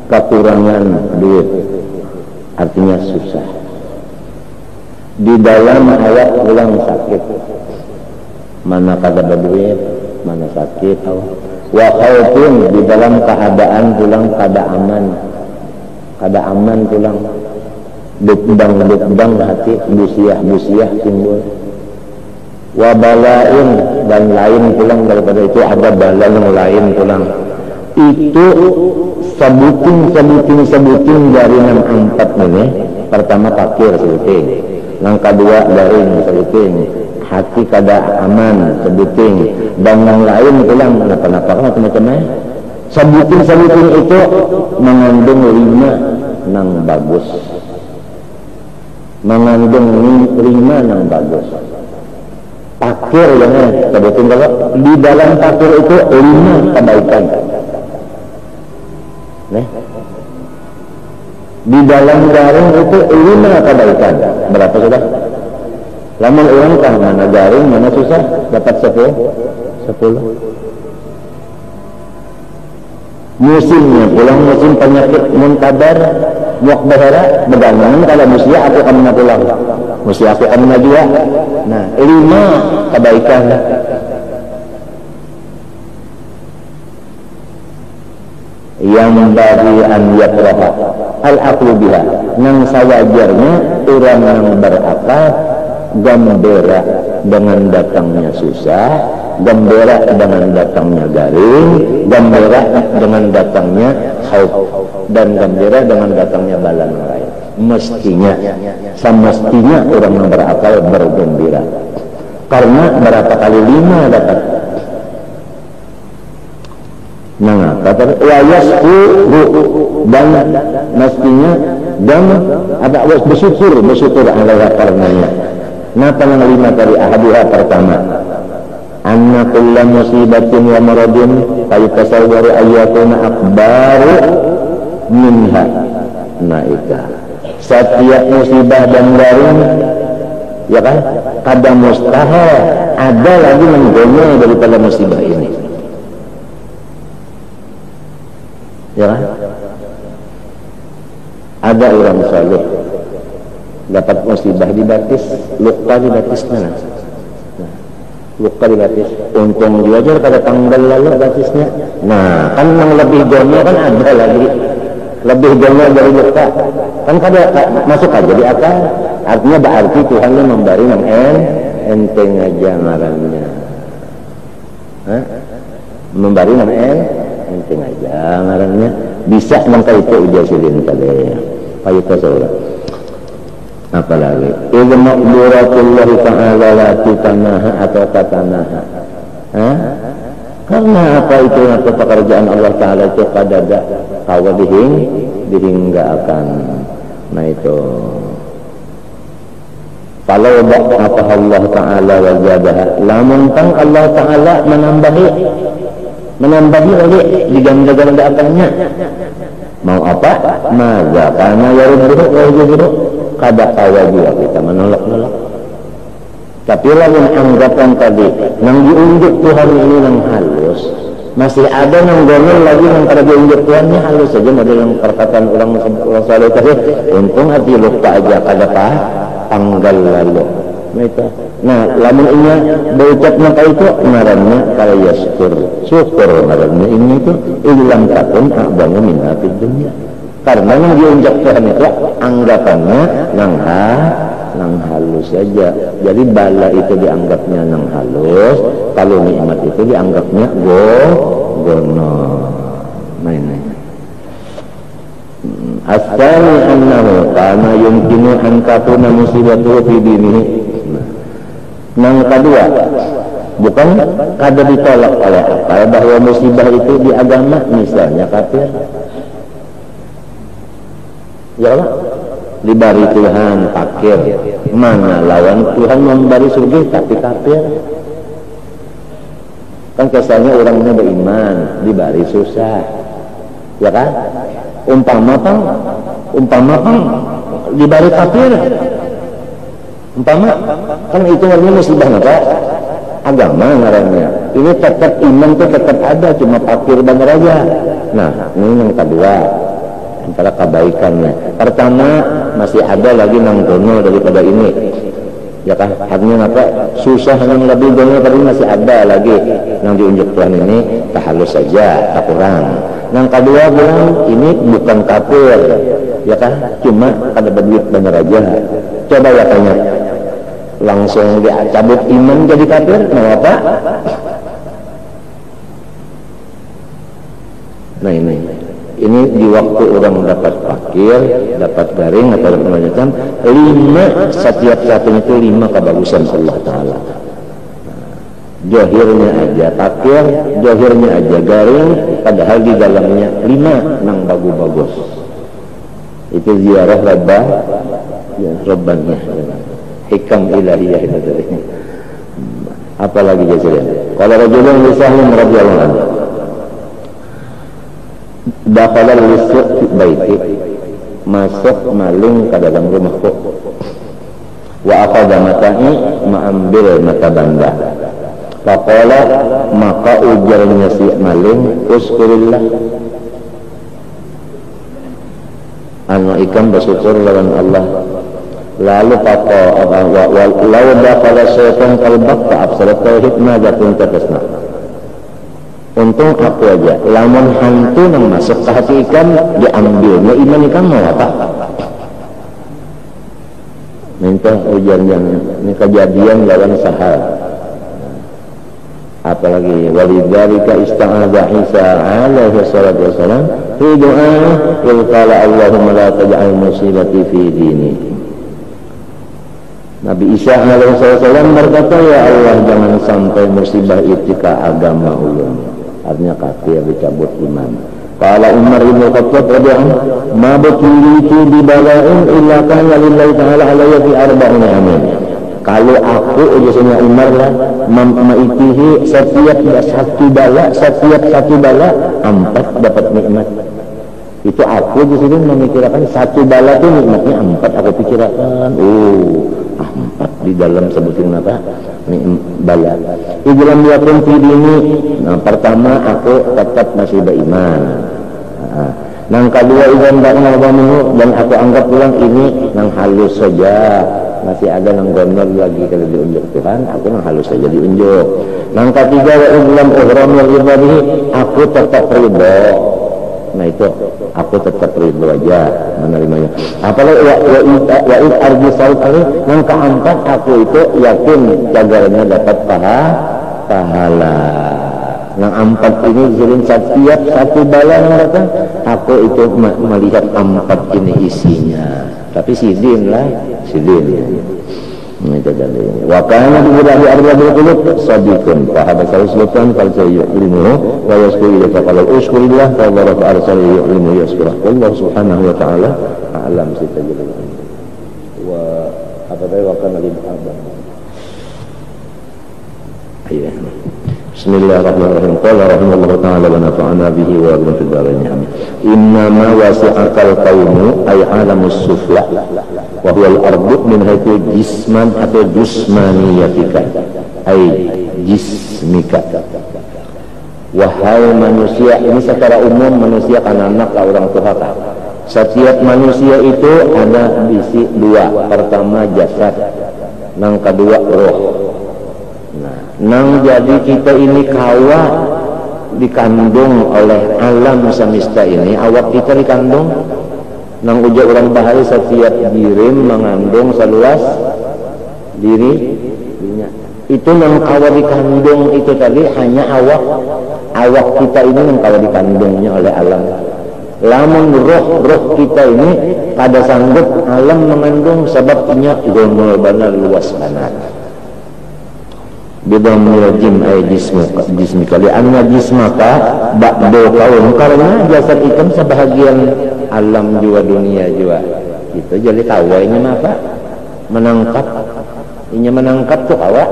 kekurangan duit artinya susah di dalam ayat pulang sakit mana kada berduit mana sakit wa khaufun di dalam keadaan pulang kada aman pulang dukdang hati busiah timbul wa bala'in dan lain pulang daripada itu ada bala yang lain pulang itu sebutin jaringan empat ini pertama fakir sebutin yang kedua daring sebutin hati kada aman sebutin dan yang lain pulang kenapa macam-macamnya sebutin itu mengandung 5 nang bagus fakir yang sebutin kalau di dalam fakir itu 5 kebaikan di dalam garing itu 5 kebaikan berapa sudah? Lamun orang kan mana garing mana susah dapat 10 musimnya pulang musim penyakit muntabar muak bahara begangan kalau musia aku akan pulang musia aku akan juga nah 5 kebaikan yang bagi an yakraha al-aqlu biha nang sawajarnya orang yang berakal gembira dengan datangnya susah gembira dengan datangnya garing gembira dengan datangnya khauf dan gembira dengan datangnya bala lain semestinya orang yang berakal bergembira karena berapa kali 5 dapat nah kata wayasku dan mestinya dan ada bersyukur ala karenanya napa yang 5 kali ahadiha pertama anna kulla musibatin wa maradin fayatasawwaru ayyakuna akbaru minha naika setiap musibah dan garing ya kan kada mustahil ada lagi menggolnya daripada musibah ini ya kan? Ada orang saleh dapat musibah dibatis, luka dibatis mana? Nah, luka dibatis, untung diwajar pada tanggal lalu batisnya. Nah, kan yang lebih gomel kan ada lagi, lebih gomel dari luka, kan kada masuk aja di akal. Artinya berarti Tuhan yang memberi yang enteng aja ngarannya, memberi yang enteng aja ngarannya, bisa mengka itu ujar silin kali, payu kasola. Apalagi idza maqduratullahi ta'ala la tutanaha atau tatanaha. Karena apa itu atau pekerjaan Allah Ta'ala itu kadada kawa dihingga akan. Nah itu kalau apa Allah Ta'ala wajadaha lamun tang Allah Ta'ala menambahi oleh diganda-ganda akannya mau apa? Maza karena yarudduhu kada kawa juga kita menolak-nolak. Tapi lamun anggapan tadi nang diunjuk Tuhan ini nang halus, masih ada nang gomel lagi nang kada diunjuk Tuhannya halus saja, model yang perkataan orang saleh tadi, untung hati lupa aja kada tanggal lalu. Nah, lamun inya berucap maka itu ngarannya kaya syukur ngarannya ini itu ilang takun a'bangu min fid dunya. Karena yang diunjuk Tuhan itu anggapannya nang halus saja. Jadi bala itu dianggapnya nang halus, kalau nikmat itu dianggapnya gono. Nah ini. Asal annahu kana yumkinu an takuna musibatu fi dinihi. Nang kedua, bukan kada ditolak oleh apa bahwa musibah itu di agama, misalnya kafir. Ya Allah, diberi Tuhan fakir, mana lawan Tuhan memberi surga tapi kafir. Kan kesannya orangnya beriman diberi susah, ya kan? Umpama diberi kafir, umpama kan itu artinya musibah apa? Agama ngarannya. Ini tetap iman itu tetap ada, cuma fakir bener aja. Nah, ini yang kedua. Antara kebaikannya. Pertama masih ada lagi nang gono daripada ini. Ya kan? Artinya apa? Susah yang lebih gono tapi masih ada lagi nang diunjuk Tuhan ini tak halus saja, tak kurang. Yang kedua bilang ini bukan kafir. Ya kan? Cuma ada berduit bener aja. Coba ya tanya. Langsung dia cabut iman jadi kafir, mau apa? Nah ini di waktu orang dapat fakir, dapat garing atau macam-macam, 5 setiap satunya itu 5 kebagusan Allah Ta'ala. Johirnya aja fakir, johirnya aja garing, padahal di dalamnya 5 nang bagus-bagus. Itu ziarah Rabbah, ya, Rabbannya, hikam ilahiyah itu tadi. Apalagi jadinya? Kalau rajulun lisahlim radhiyallahu anhu dakhala lisuk baiti, masuk maling ke dalam rumahku, wa akhadha mata'i, mengambil mata banda. Faqala, maka ujarnya si maling, uskurillah, anu ikam bersyukur lawan Allah. Lalu kata walau dakhala syaitan qalbak fa absarat tauhid madza kunta tasna. Untung aku aja, lamun hantu nang masuk ke hati ikan diambilnya iman ikan mau apa? Minta ujarnya ini kejadian lawan sahal. Apalagi walidzalika ista'adza Isa alaihi salatu wassalam fi doa il qala Allahumma la taj'al musibati fi dini. Nabi Isa alaihi wasallam berkata, ya Allah jangan sampai musibah itu ke agama ulun. Artinya kafir, dicabut iman. Qala Umar bin Khattab radhiyallahu anhu, ma butulitu bi bala'in illa kana lillahi ta'ala alayya fi arba'in amin. Kalau aku biasanya Umar lah memaitihi setiap satu bala 4 dapat nikmat. Itu aku di sini memikirkan satu bala itu nikmatnya 4 aku pikirkan. 4 di dalam sebutin apa? Bala. Dalam dia pun ini. Nah, pertama aku tetap masih beriman. Nang kedua idan bakna minhu, dan aku anggap pulang ini nang halus saja, masih ada nang gondol lagi kalau diunjuk Tuhan, aku nang halus saja diunjuk. Nang ketiga wa iblam uhramil ibadihi, aku tetap ridho. Nah itu aku tetap ridho aja menerimanya. Apalagi wa arji saud alih, nang keempat aku itu yakin jagarnya dapat pahala. Yang empat ini jadi setiap satu bala yang datang, aku itu melihat empat ini isinya. Tapi sidin lah, sidin. Ini tadi. Wa kana billahi arba'il qulub sadiqun. Fa hada sallallahu fal ilmu wa yashkuru ila faqala ushkurillah fa baraka arsal ilmu yashkuru. Allah subhanahu wa ta'ala a'lam sitajil. Wa apa tadi wa kana lil abad. Iya. Bismillahirrahmanirrahim. Qala rahimallahu ta'ala wa nafa'ana bihi wa bihi fid dharain amin. Innama wasi'akal qaumu ay alamus sufla wa huwa al-ardu min haitsu jisman atau jismaniyatika ay jismika. Wahai manusia, ini secara umum manusia kan anak orang tua kan. Setiap manusia itu ada bisi dua. Pertama jasad, yang kedua roh. Nang jadi kita ini kawa dikandung oleh alam semesta ini, awak kita dikandung nang uja orang bahari setiap dirim mengandung seluas dirinya. Itu nang kawa dikandung itu tadi hanya awak kita ini nang kawa dikandungnya oleh alam. Lamun roh kita ini pada sanggup alam mengandung sebabnya gomol benar luas benar. Bidhamil jim ay jismika lianna jismaka ba'du kaum, karena jasad itu sebahagian alam juga dunia juga itu. Jadi kawa ini apa? Menangkap ini menangkap tuh kawa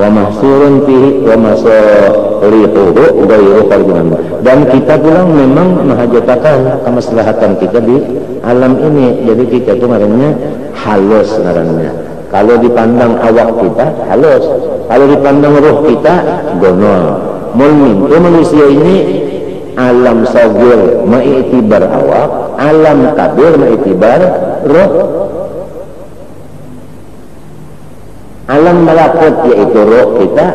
wa mahsurun fihi wa masarihuhu ghairu farjuman. Dan kita pulang memang menghajatkan kemaslahatan kita di alam ini. Jadi kita itu ngarannya halus ngarannya. Kalau dipandang awak kita halus, kalau dipandang roh kita gonol. Itu manusia ini alam sagir ma'itibar awak, alam kabir ma'itibar roh. Alam malakut yaitu roh kita,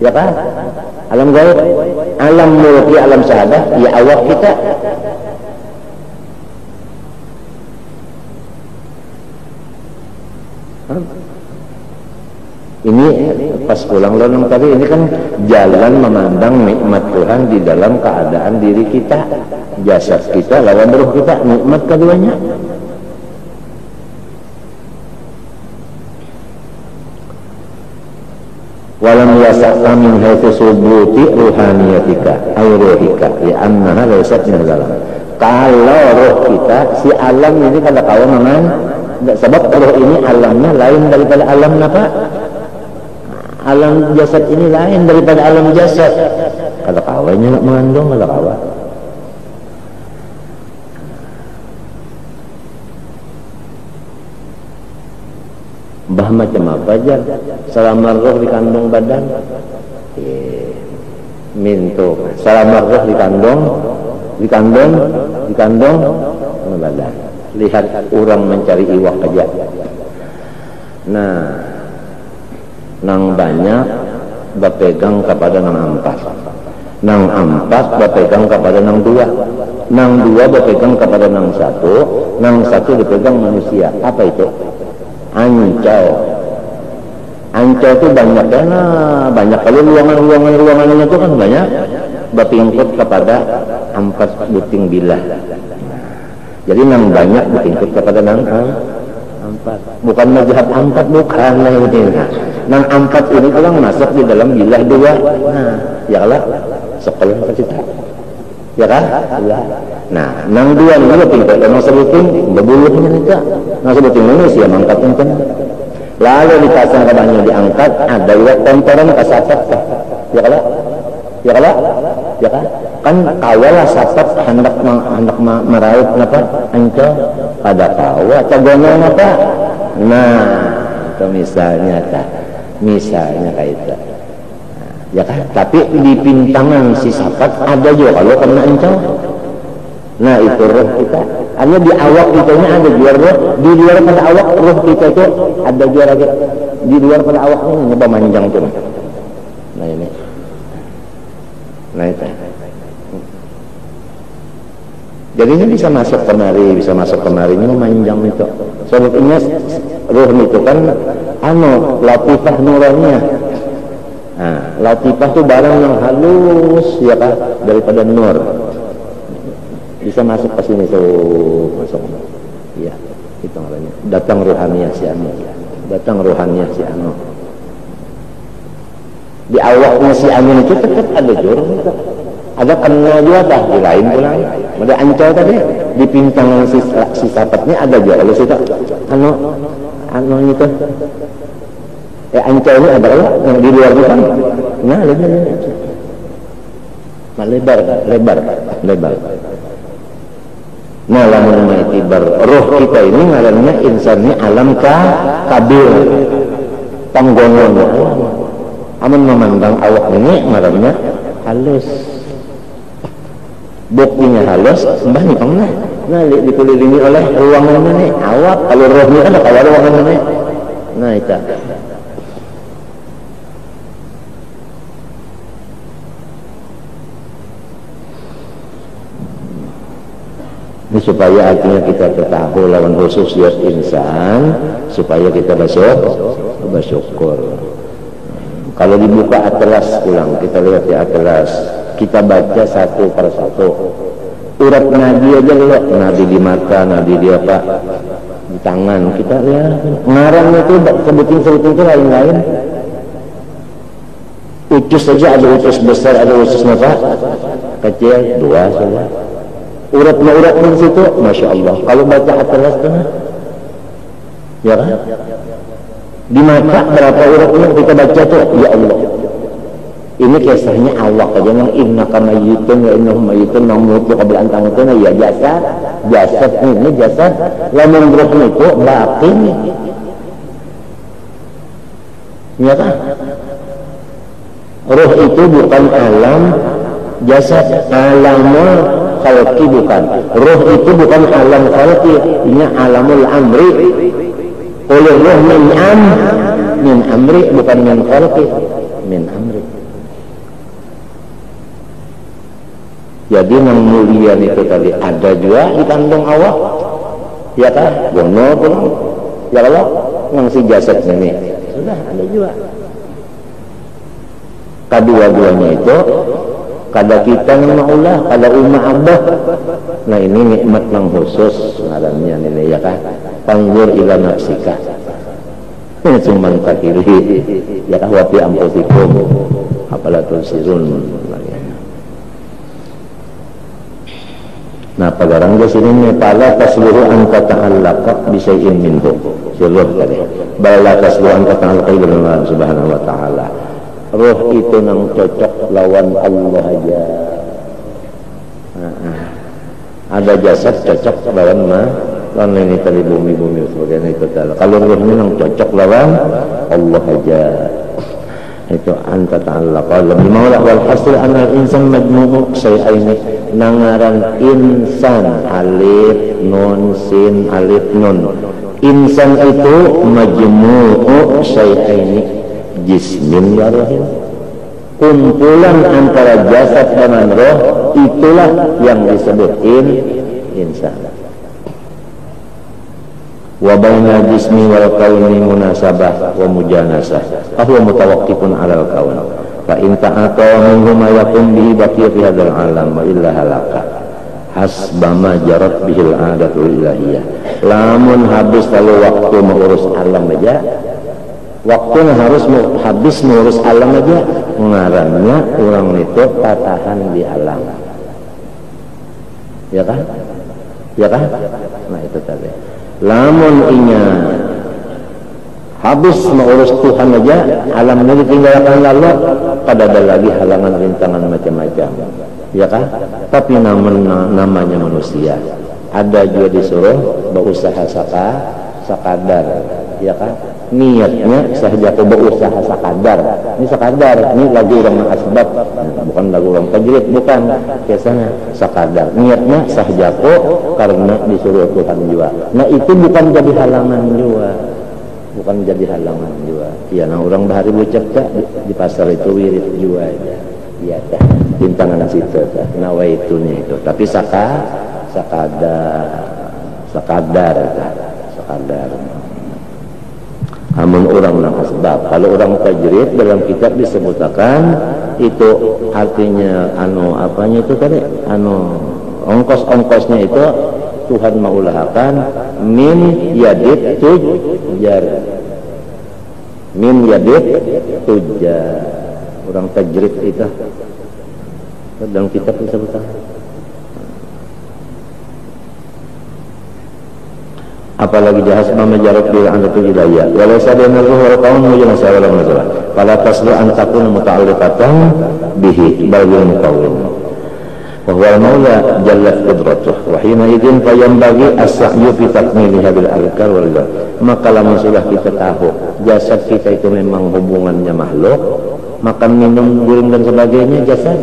ya kan? Alam gaib, alam mulki, alam syahadah ya awak kita. Ini pas pulang lonong tadi, ini kan jalan memandang nikmat Tuhan di dalam keadaan diri kita, jasad kita lawan roh kita, nikmat keduanya. Walam yasa'ta min haitsu subuti ruhaniyatika ay ruhika ya annaha laysat min dalam. Kalau roh kita si alam ini kada kawan mangan, sebab roh ini alamnya lain daripada alam apa? Alam jasad ini lain daripada alam jasad. Kalau kawainya nak mengandung, kalau kawai bah macam apa aja selama roh dikandung badan minto selama roh dikandung badan. Lihat orang mencari iwak aja. Nah, nang banyak berpegang kepada nang empat berpegang kepada nang dua berpegang kepada nang satu dipegang manusia. Apa itu? Ancau itu banyak ya, banyak kali ruangannya itu kan banyak bertingkut kepada empat buting bilah. Jadi nang banyak bertingkut kepada nang empat, bukan mazhab empat, bukan ini. Nang empat ini kalau masuk di dalam bilah dua, nah ya kalah sekolah kita, ya kan? Nah, nang dua ini bertingkut, nang sebuting berbuluhnya nikah, nang sebuting manusia mangkat enten. Lalu dipasang kebanyakan diangkat, ada juga kontoran kasatap, ya kalah? Ya kan? Kan kawalah satap hendak meraut apa? Ancol pada kawa, cagonong apa? Nah, itu misalnya kayak itu. Nah, ya kan? Tapi di pintangan si sapat ada juga kalau kena encau. Nah itu roh kita. Hanya di awak kitanya ada juga roh. Di luar pada awak roh kita itu ada juga lagi. Di luar pada awak ini nyoba manjang tuh. Nah ini. Nah itu. Jadi ini bisa masuk kemari, ini memanjang itu. Sebetulnya ruh itu kan latifah nuraniyah. Nah, latifah itu barang yang halus ya kan daripada nur. Bisa masuk ke sini tuh, masuk. Iya, itu namanya. Datang ruhaniyah si anu. Datang ruhaniyah si anu. Di awaknya si anu itu tetap ada jurang itu. Ada kena juga dah di lain pulang. Ada ancol tadi di pintangan si sapatnya ada juga. Kalau situ anu itu. Ancol ini ada lah yang di luar bukan. Nah lebar. Nah lamun itibar roh kita ini ngarannya insannya alam kabir tanggongan. Amun memandang awak ini ngarannya halus. Buktinya halus, mbah nih pernah. Nah, dikelilingi oleh ruangan ini awak. Kalau rohnya kan kalau ruangan ini. Nah, itu. Ini supaya artinya kita ketahui lawan khusus ya insan, supaya kita bersyukur. Kalau dibuka atlas ulang, kita lihat di atlas. Kita baca satu per satu. Urat nadi aja loh, nadi di mata, nadi di apa, di tangan. Kita lihat ngarang itu sebutin itu lain-lain. Usus saja ada usus besar, ada usus nafas kecil, 2 saja. Urat di situ, masya Allah. Kalau baca atlas tuh, ya kan? Di mata berapa uratnya kita baca tuh, ya Allah. Ini kisahnya Allah aja yang innaka mayyitun wa innahum mayyitun namutu qabla an tamutuna ya jasad ini jasad lamun roh itu batin ya kan roh itu bukan alam jasad alamul khalqi bukan roh itu bukan alam khalqi ini alamul amri oleh roh min amri bukan min khalqi min amri. Jadi yang mulia itu tadi ada juga di kandung awak, ya kan? Bono pun, ya Allah, yang si jasad ini sudah ada juga. Kedua-duanya itu, kada kita nama Allah, kada umat abah. Nah ini nikmat yang khusus, ngarannya ini ya kan? Panggil ila nafsika. Ini cuma takiri, ya kan? Wafi ampusikum, apalah tusirun. Nah pagarang di sini pala tasluhu an tata'allaqa bi syai'in minhu. Syuruh tadi. Bala tasluhu an tata'allaqa dengan Allah Subhanahu wa taala. Roh itu nang cocok lawan Allah aja. Ada jasad cocok lawan lawan ini tadi bumi sebagainya itu tadi. Kalau rohnya nang cocok lawan Allah aja. Itu anta ta'allaqa bil maula wal hasil anal insan majmu'u syai'aini nangaran insan alif nun sin alif nun insan itu majmu'u syai'aini jismin wa rohin kumpulan antara jasad dan roh itulah yang disebut insan wa baina jismi wal kauni munasabah wa mujanasah fahuwa mutawaqqifun 'alal kaun fa in ta'ata minhu ma yakun bihi baqiya fi hadzal 'alam wa illa halaka hasbama jarat bihil 'adatul ilahiyah. Lamun habis kalau waktu mengurus alam aja waktu harus habis mengurus alam aja ngarannya orang itu patahan di alam ya kan nah itu tadi. Lamun inya habis mengurus Tuhan aja alam ini ditinggalkan lalu pada ada lagi halangan rintangan macam-macam ya kan tapi namanya manusia ada juga disuruh berusaha sakadar ya kan niatnya sahaja aku berusaha sakadar. Ini sakadar, ini lagu orang asbab, bukan lagu orang tajrid, bukan. Biasanya sakadar. Niatnya sahaja aku karena disuruh Tuhan juga. Nah itu bukan jadi halangan juga. Bukan jadi halangan juga. Ya, nah orang bahari bucap di pasar itu wirid juga aja. Iya dah, bintangan situ dah. Nawaitunya itu. Tapi sakadar. Amun orang asbab. Kalau orang tajrid dalam kitab disebutkan itu artinya apanya itu tadi? Ongkos-ongkosnya itu Tuhan maulahakan min yadid tujar. Min yadid tujar. Orang tajrid itu dalam kitab disebutkan. Apalagi jahas mamajarab bil andatu hidayah walau sadana zuhur qaum mujana sawala masalah fala taslu an takuna muta'alliqatan bihi bal bil muqawwim wa huwa al-maula jallat qudratuh wa hina idzin fayanbaghi as-sa'yu fi takmiliha bil azkar wal dzikr. Maka lamun sudah kita tahu jasad kita itu memang hubungannya makhluk, makan minum guring dan sebagainya jasad.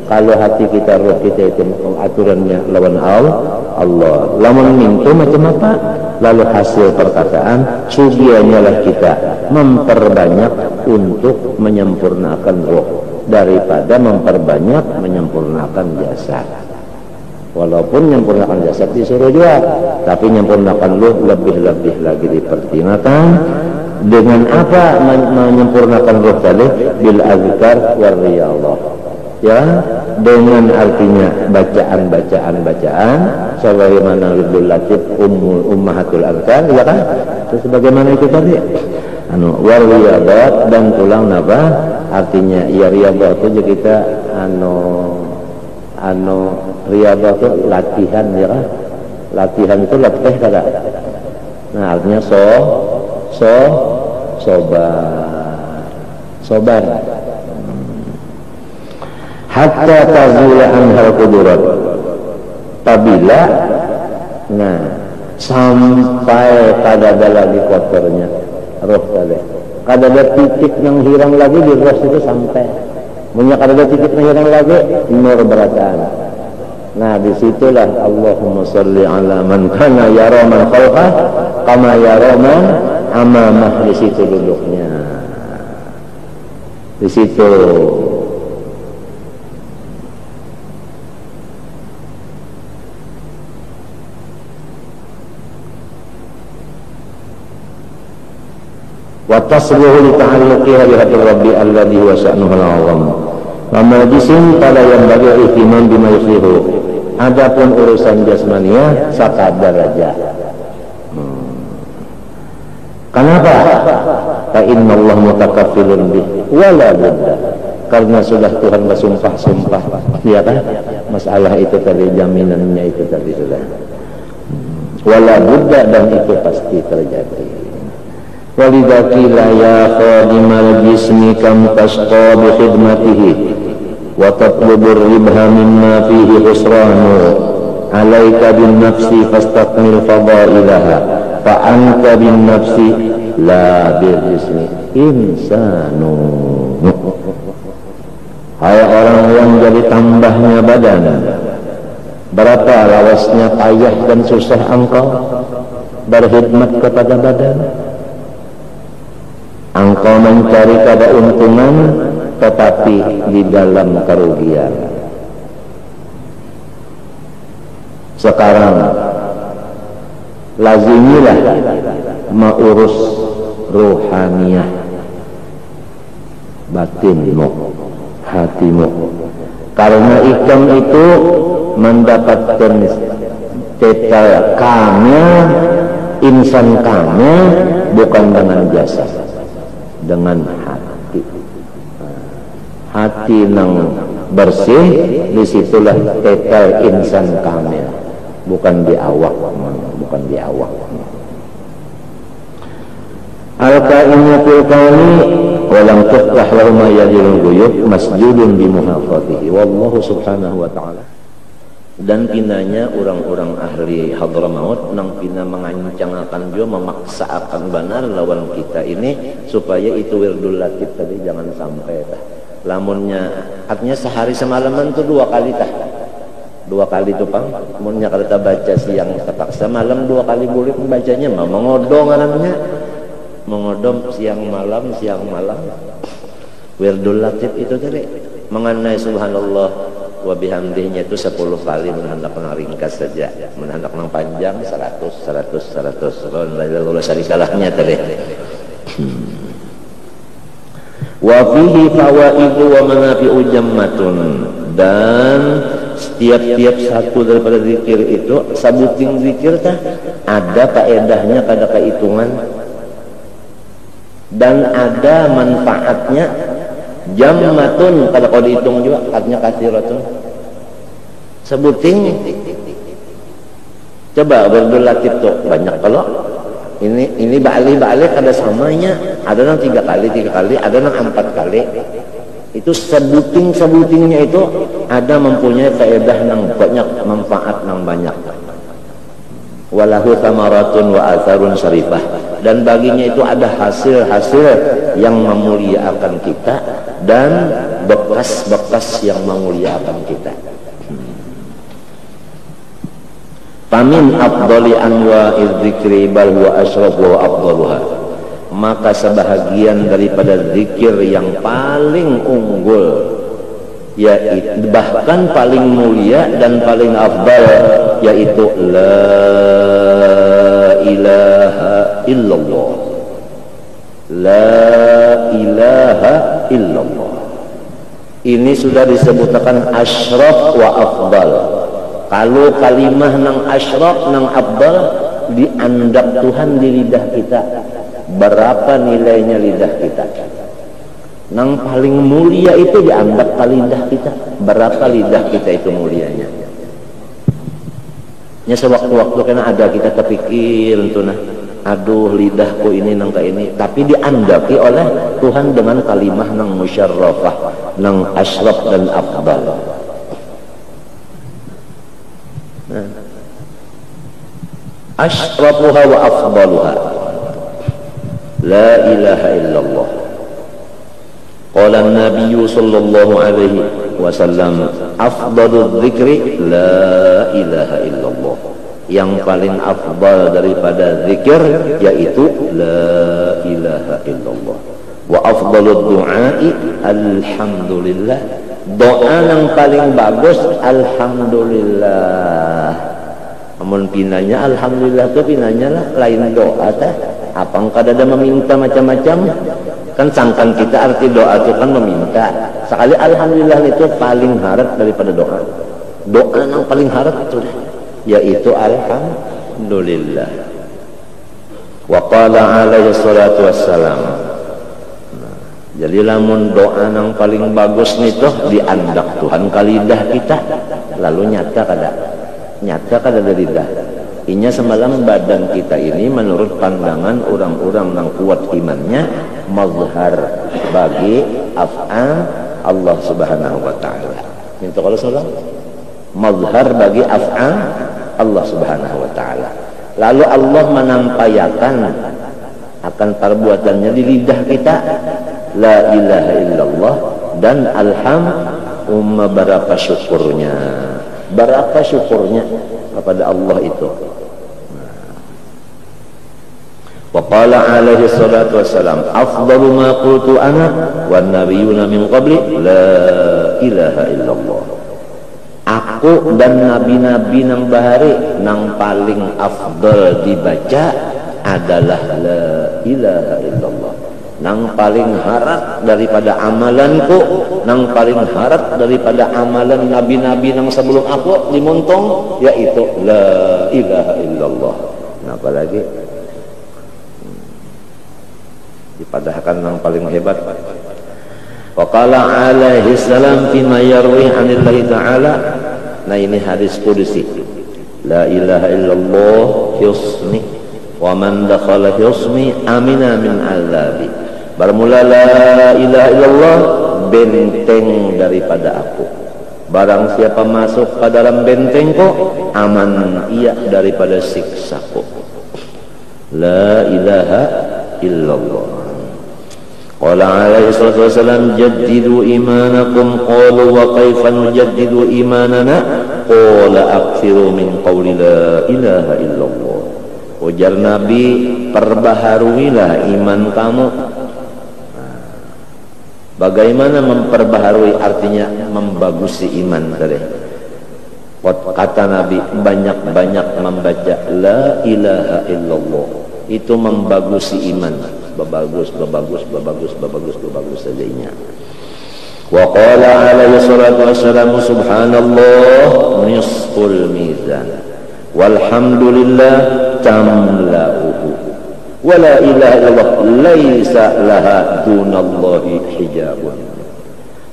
Kalau hati kita, roh kita itu aturannya lawan Allah. Lamun mintu macam apa? Lalu hasil perkataan sugianya lah kita memperbanyak untuk menyempurnakan roh daripada memperbanyak menyempurnakan jasad. Walaupun menyempurnakan jasad disuruh juga, tapi menyempurnakan roh lebih-lebih lagi dipertimbangkan. Dengan apa menyempurnakan roh tadi? Bil azkar war riyadhah. Ya, dengan artinya bacaan sebagaimana Ridul Latif ummahatul azkar, ya kan? Itu sebagaimana itu tadi. War riyadhah dan tulang apa? Artinya ya riyadhah itu kita riyadhah itu latihan, ya kan? Latihan itu latih kada. Nah, artinya sobar. Hatta tazula anhal qudurat. Apabila sampai kada ada lagi kotornya roh tadi. Kada ada titik yang hilang lagi di roh itu sampai. Punya kada ada titik yang hilang lagi nur berataan. Nah, disitulah Allahumma sholli ala man kana yara man khalqah kama yara man amamah, di situ duduknya. Di situ. Wa tasluhu li ta'alluqiha bi hadri rabbi alladhi huwa sya'nuhul 'azam. Wa majlisin pada yang bagi ihtimam bima yusiru. Adapun urusan jasmania sakadar aja. Kenapa? Fa innallaha mutakaffilun bih wala budda. Karena sudah Tuhan bersumpah-sumpah, ya kan? Masalah itu tadi, jaminannya itu tadi sudah. Wala budda, dan itu pasti terjadi. Walidha qila ya khadimal jismi kam tasqa bi khidmatihi wa tatlubur ribha mimma fihi khusranu alaika bin nafsi fastakmil fadailaha fa anta bin nafsi la bil jismi insanu. Hai orang yang jadi tambahnya badan, berapa lawasnya payah dan susah engkau berkhidmat kepada badan. Engkau mencari keuntungan tetapi di dalam kerugian. Sekarang lazimilah mengurus ruhaniyah batinmu, hatimu, karena ikam itu mendapatkan total kamil, insan kamil bukan dengan jasad, dengan hati. Hati yang bersih, disitulah total insan kamil, bukan di awak, bukan di awak. Al-Qa'imnya filqani walam tuftah lahum yadilul ghuyub masjudun bimuhafatihi wallahu subhanahu wa ta'ala. Dan pinanya orang-orang ahli Hadramaut nang pina mengancang akan juga memaksa akan benar lawan kita ini supaya itu wirdul latif tadi jangan sampai tah. Lamunnya artinya sehari semalaman tuh 2 kali tah. 2 kali tuh pang. Munnya kalau kita baca siang terpaksa malam 2 kali boleh membacanya mah mengodong anaknya. Mengodong siang malam. Wirdul latif itu tadi mengenai subhanallah wa bihamdihnya itu 10 kali, menhendak ringkas saja, menhendak panjang 100 la syarikalahnya tadi. Wa fihi fawaidu wa manafi'u jammatun, dan setiap satu daripada zikir itu sabuting zikir tah ada faedahnya, kada kehitungan, dan ada manfaatnya. Jammatun kalau dihitung juga artinya kathiratun. Sebuting coba wirdul latif tuh banyak. Kalau ini balik ada samanya, ada nang 3 kali, ada nang 4 kali. Itu sebutingnya itu ada mempunyai faedah nang banyak, manfaat nang banyak. Walahu thamaratun wa atharun syarifah, dan baginya itu ada hasil-hasil yang memuliakan kita dan bekas-bekas yang memuliakan kita. Famin afdali anwa'iz dzikri bal huwa asyraf wa afdaluha, maka sebahagian daripada zikir yang paling unggul, yaitu bahkan paling mulia dan paling afdal, yaitu la ilaha illallah. La ilaha illallah ini sudah disebutkan asyraf wa afdal. Kalau kalimah nang asyraf nang afdal diandap Tuhan di lidah kita, berapa nilainya lidah kita? Nang paling mulia itu diandap ke lidah kita, berapa lidah kita itu mulianya? Nya sewaktu-waktu kena ada kita terpikir tuh nah, aduh lidahku ini nang kayak ini, tapi diandapi oleh Tuhan dengan kalimah nang musyarrafah, nang asyraf dan afdal. Nah, asyrafuha wa afdaluha la ilaha illallah. Qala an-nabiy sallallahu alaihi wasallam afdaludz dzikri la ilaha illallah, yang paling afdal daripada zikir yaitu la ilaha illallah. Wa afdalud du'ai alhamdulillah, doa yang paling bagus alhamdulillah. Amun pinanya alhamdulillah itu pinanya lah lain doa teh. Apang kada ada meminta macam-macam, kan sangkan kita arti doa itu kan meminta. Sekali alhamdulillah itu paling harap daripada doa. Doa yang paling harap itu yaitu alhamdulillah. Wa qala alaihi salatu wassalam, jadi lamun doa yang paling bagus nih tuh diandak Tuhan ka lidah kita, lalu nyata kada dari lidah. Inya semalam badan kita ini menurut pandangan orang-orang yang kuat imannya mazhar bagi af'al Allah subhanahu wa ta'ala. Minta kalau salam mazhar bagi af'al Allah subhanahu wa ta'ala. Lalu Allah menampayakan akan perbuatannya di lidah kita, la ilaha illallah dan alhamdulillah. Berapa syukurnya kepada Allah itu. Wa qala alaihi salatu wassalam afdalu ma qultu ana wan nabiyyuna min qabli la ilaha illallah. Aku dan nabi-nabi nang bahari nang paling afdal dibaca adalah la ilaha illallah. Nang paling harap daripada amalanku, nang paling harap daripada amalan nabi-nabi nang sebelum aku dimuntong, yaitu la ilaha illallah. Nah, apalagi dipadahkan nang paling hebat. Wa qala alaihi salam fima yarwi anillahi ta'ala, nah ini hadis qudsi, la ilaha illallah husni wa man dakhala husni amina min azabi. Bermula la ilaha illallah benteng daripada aku. Barang siapa masuk ke dalam bentengku, aman ia daripada siksaku. La ilaha illallah. Qala alaihi salatu wasalam, jaddidu imanakum. Qalu wa kaifa nujaddidu imanana? Qala akthiru min qawli la ilaha illallah. Ujar Nabi, perbaharuilah iman kamu. Bagaimana memperbaharui? Artinya membagusi iman tadi. Kata Nabi, banyak-banyak membaca la ilaha illallah. Itu membagusi iman. Bagus saja. Wa qala alaihi salatu wassalamu, subhanallah nisful mizan walhamdulillah tamla'uhu wa la ilaha illallah laisa laha dunallahi hijabun.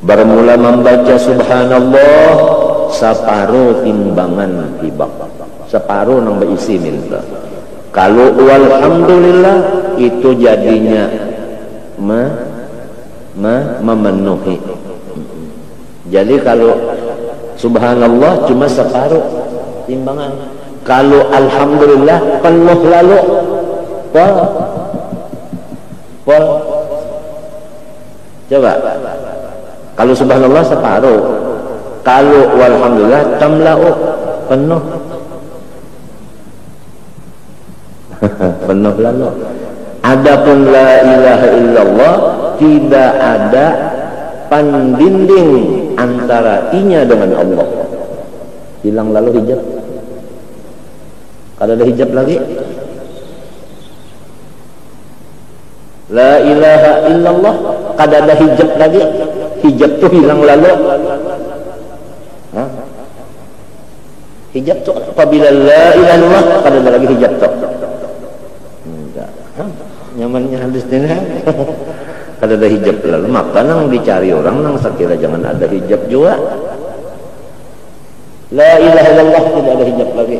Bermula membaca subhanallah, separuh timbangan hibak, separuh nang berisi minta. Kalau walhamdulillah itu jadinya memenuhi. Jadi kalau subhanallah cuma separuh timbangan. Kalau alhamdulillah penuh lalu. Pol. Coba. Kalau subhanallah separuh. Kalau walhamdulillah tamla'u penuh. Penuh lalu. Adapun la ilaha illallah tidak ada pandinding antara inya dengan Allah. Hilang lalu hijab. Kalau ada hijab lagi, la ilaha illallah kada ada hijab lagi. Hijab tuh hilang lalu. Hijab tuh apabila la ilaha illallah kada ada lagi hijab tuh. Nyamannya hadis ini kada ada hijab lalu, maka nang dicari orang nang sakira jangan ada hijab juga. La ilaha illallah tidak ada hijab lagi.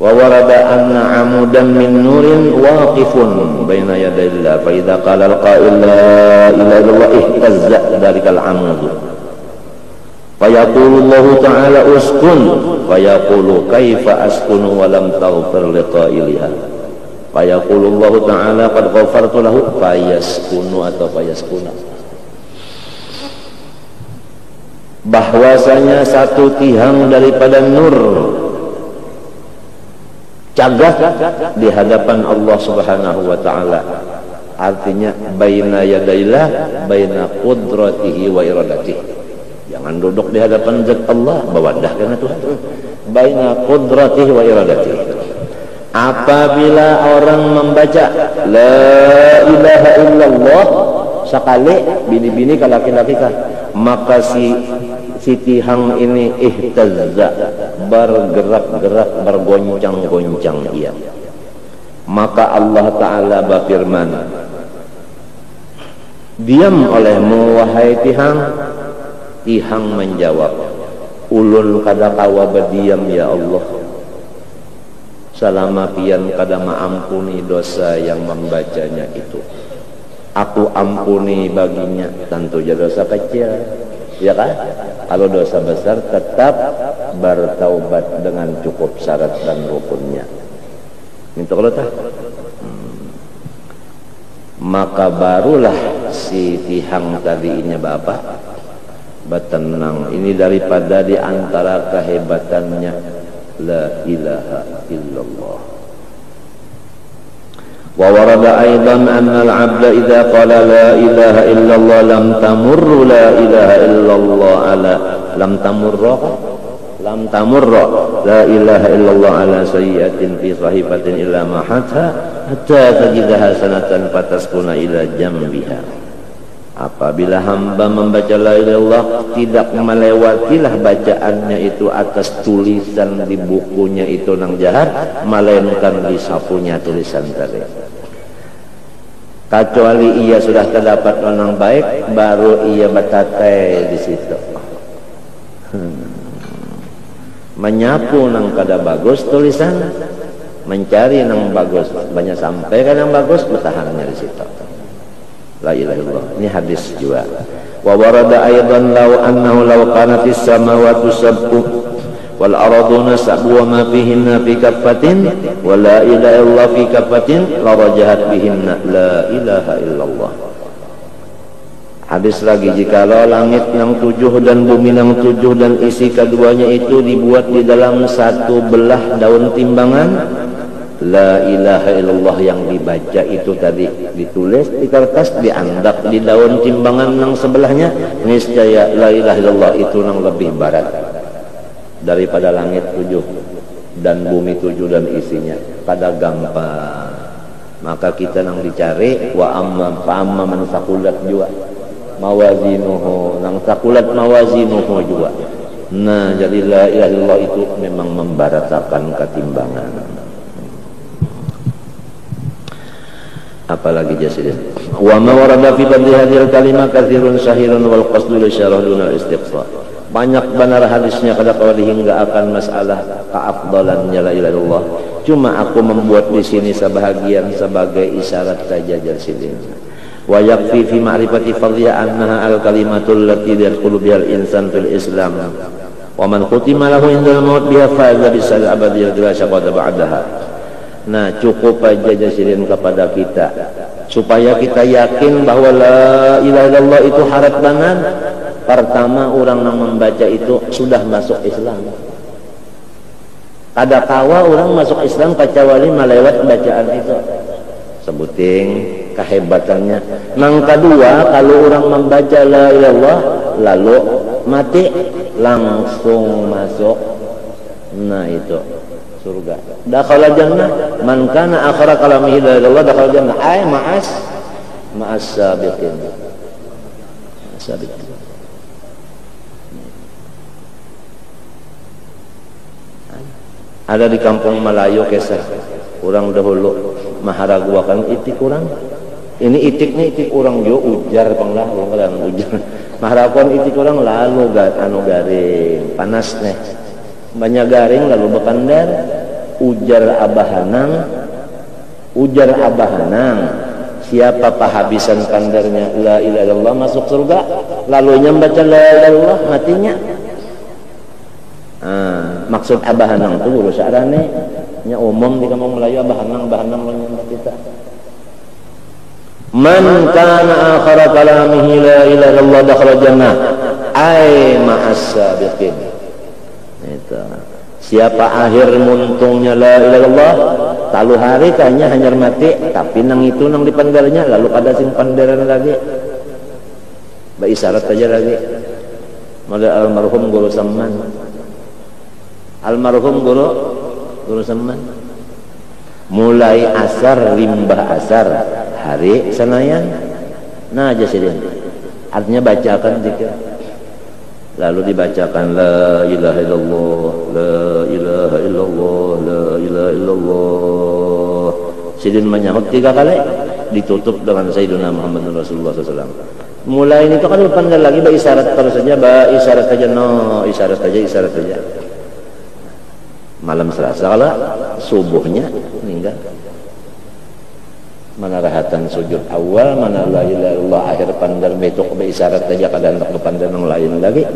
Wa warada anna amudan min nurin waqifun baina yadayillah fa idza qala al-qa'il la ilaha illallah ihtazza dalikal amud fa yaqulu Allah ta'ala uskun fa yaqulu kaifa askunu wa lam taghfir liqa'iliha. Fayaqulullahu ta'ala qad ghafartu lahu fayaskunu atau fayaskuna. Bahwasanya satu tihang daripada nur cagak di hadapan Allah Subhanahu wa taala. Artinya baina yadailah baina qudratihi wa iradatihi. Jangan duduk di hadapan zat Allah, bawadah kana Tuhan. Baina qudratihi wa iradatihi. Apabila orang membaca la ilaha illallah sekali bini-bini ke laki-laki kan, maka si tihang ini ihtazza, bergerak-gerak, bergoncang-goncang ia. Maka Allah Ta'ala berfirman, diam olehmu wahai tihang. Tihang menjawab, ulun kada kawa berdiam ya Allah, selama pian kada maampuni dosa yang membacanya itu. Aku ampuni baginya, tentu saja dosa kecil, ya kan? Kalau dosa besar tetap bertaubat dengan cukup syarat dan rukunnya. Minta kalau tak, maka barulah si tihang tadinya bapak bertenang. Ini daripada di antara kehebatannya la ilaha illallah. Wa warada aidan anna al-'abda idza qala la ilaha illallah lam tamurru la ilaha illallah ala lam tamurra la ilaha illallah ala sayyi'atin fi sahifatin illa ma hatta tajida hasanatan fataskuna ila jambiha. Apabila hamba membaca la ilaha illallah, tidak melewatilah bacaannya itu atas tulisan di bukunya itu nang jahat, melainkan di sapunya tulisan tadi. Kecuali ia sudah terdapat orang baik, baru ia batatai di situ. Menyapu nang kada bagus tulisan, mencari nang bagus, banyak sampai kan yang bagus, bertahannya di situ. La ilaha illallah. Ini hadis juga. Wa warada aidan law annahu law kanatis samawati sab'u wal arduna sab'u wa ma fihinna fi kaffatin wa la ilaha illallah fi kaffatin la rajahat bihinna la ilaha illallah. Hadis lagi, jikalau langit yang 7 dan bumi yang 7 dan isi keduanya itu dibuat di dalam satu belah daun timbangan, la ilaha illallah yang dibaca itu tadi ditulis di kertas, diandak di daun timbangan yang sebelahnya, niscaya la ilaha illallah itu yang lebih berat daripada langit 7 dan bumi 7 dan isinya. Pada gampang. Maka kita yang dicari wa amma man saqulat juga mawazinuhu, nang sakulat mawazinuhu juga. Nah, jadi la ilaha illallah itu memang membaratakan ketimbangan. Apalagi jasidin. Wa ma warada fi fadli hadhil kalimah katsirun syahirun wal qasdu li syarah duna istiqsa. Banyak benar hadisnya kada qawli hingga akan masalah keafdalannya la ilaha illallah. Cuma aku membuat di sini sebahagian sebagai isyarat saja jasidin. Wa yakfi fi ma'rifati fadliha annaha al-kalimatul lati yadkhulu biha al-insan fil Islam wa man khutima lahu indal maut biha faza bisal abadiyah la syaqata ba'daha. Nah, cukup aja jasirin kepada kita supaya kita yakin bahwa la ilaha illallah itu harap banget. Pertama, orang yang membaca itu sudah masuk Islam. Kada kawa orang masuk Islam kecuali melewat bacaan itu. Sebuting kehebatannya. Yang kedua, kalau orang membaca la ilaha illallah lalu mati langsung masuk, nah itu surga. Dakhala jannah man kana akhara kalamihi la ilaha illallah dakhala jannah ay ma'as sabiqin. Sabiqin. Ada di kampung Melayu kisah orang dahulu maharaguakan itik orang. Ini itiknya itik orang jo ujar panglah orang kadang ujar. Maharaguan itik orang lalu garing panas nih. Banyak garing lalu berpandar ujar abahanang. Siapa pahabisan pandarnya la ilaha illallah masuk surga. Lalunya membaca la ilaha illallah matinya. Maksud abahanang itu guru syarane nya umum di kampung Melayu abahanang lo kita. Man kana akhir kalamihi la ilaha illallah dakhala jannah ay ma'as sabiqin. Itu. Siapa akhir muntungnya la ilaha illallah talu hari kayaknya hanyar mati tapi nang itu nang di pandarnya lalu ada sing pandaran lagi. Ba isyarat aja lagi. Mada almarhum guru Samman. Almarhum guru Samman mulai asar limbah asar hari senayan nah jasidin artinya bacakan zikir lalu dibacakan la ilaha illallah la ilaha illallah la ilaha illallah. Sidin menyahut 3 kali ditutup dengan Sayyidina Muhammad Rasulullah SAW. Mulai ini tuh kan pandang lagi ba isyarat terus saja ba isyarat saja no isyarat saja. Malam Selasa lah subuhnya meninggal. Mana rahatan sujud awal, mana la ilaha illallah akhir pandar betok be isyarat saja kada hendak berpandar yang lain lagi.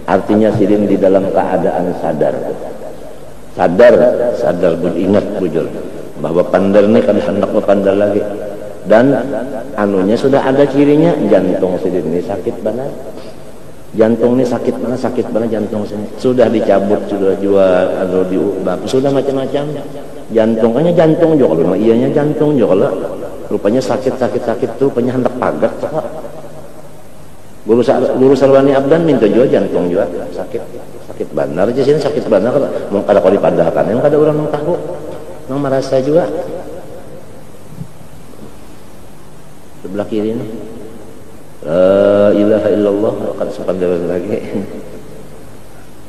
Artinya sidin di dalam keadaan sadar ingat bujur bahwa pandar ini kada hendak berpandar lagi. Dan anunya sudah ada cirinya, jantung sidin ini sakit benar. Jantung ini sakit mana jantung sini sudah dicabut, sudah jual atau diubah, sudah macam-macam. Jantungnya jantung juga kalau ianya jantung juga lah. Rupanya sakit tuh rupanya hendak pagat. Guru Sarwani Abdan minta juga jantung juga sakit benar aja sini sakit benar mau kada kau dipadahkan yang kada orang mau tahu mau merasa juga sebelah kiri ini. La ilaha illallah akan sepandaran lagi.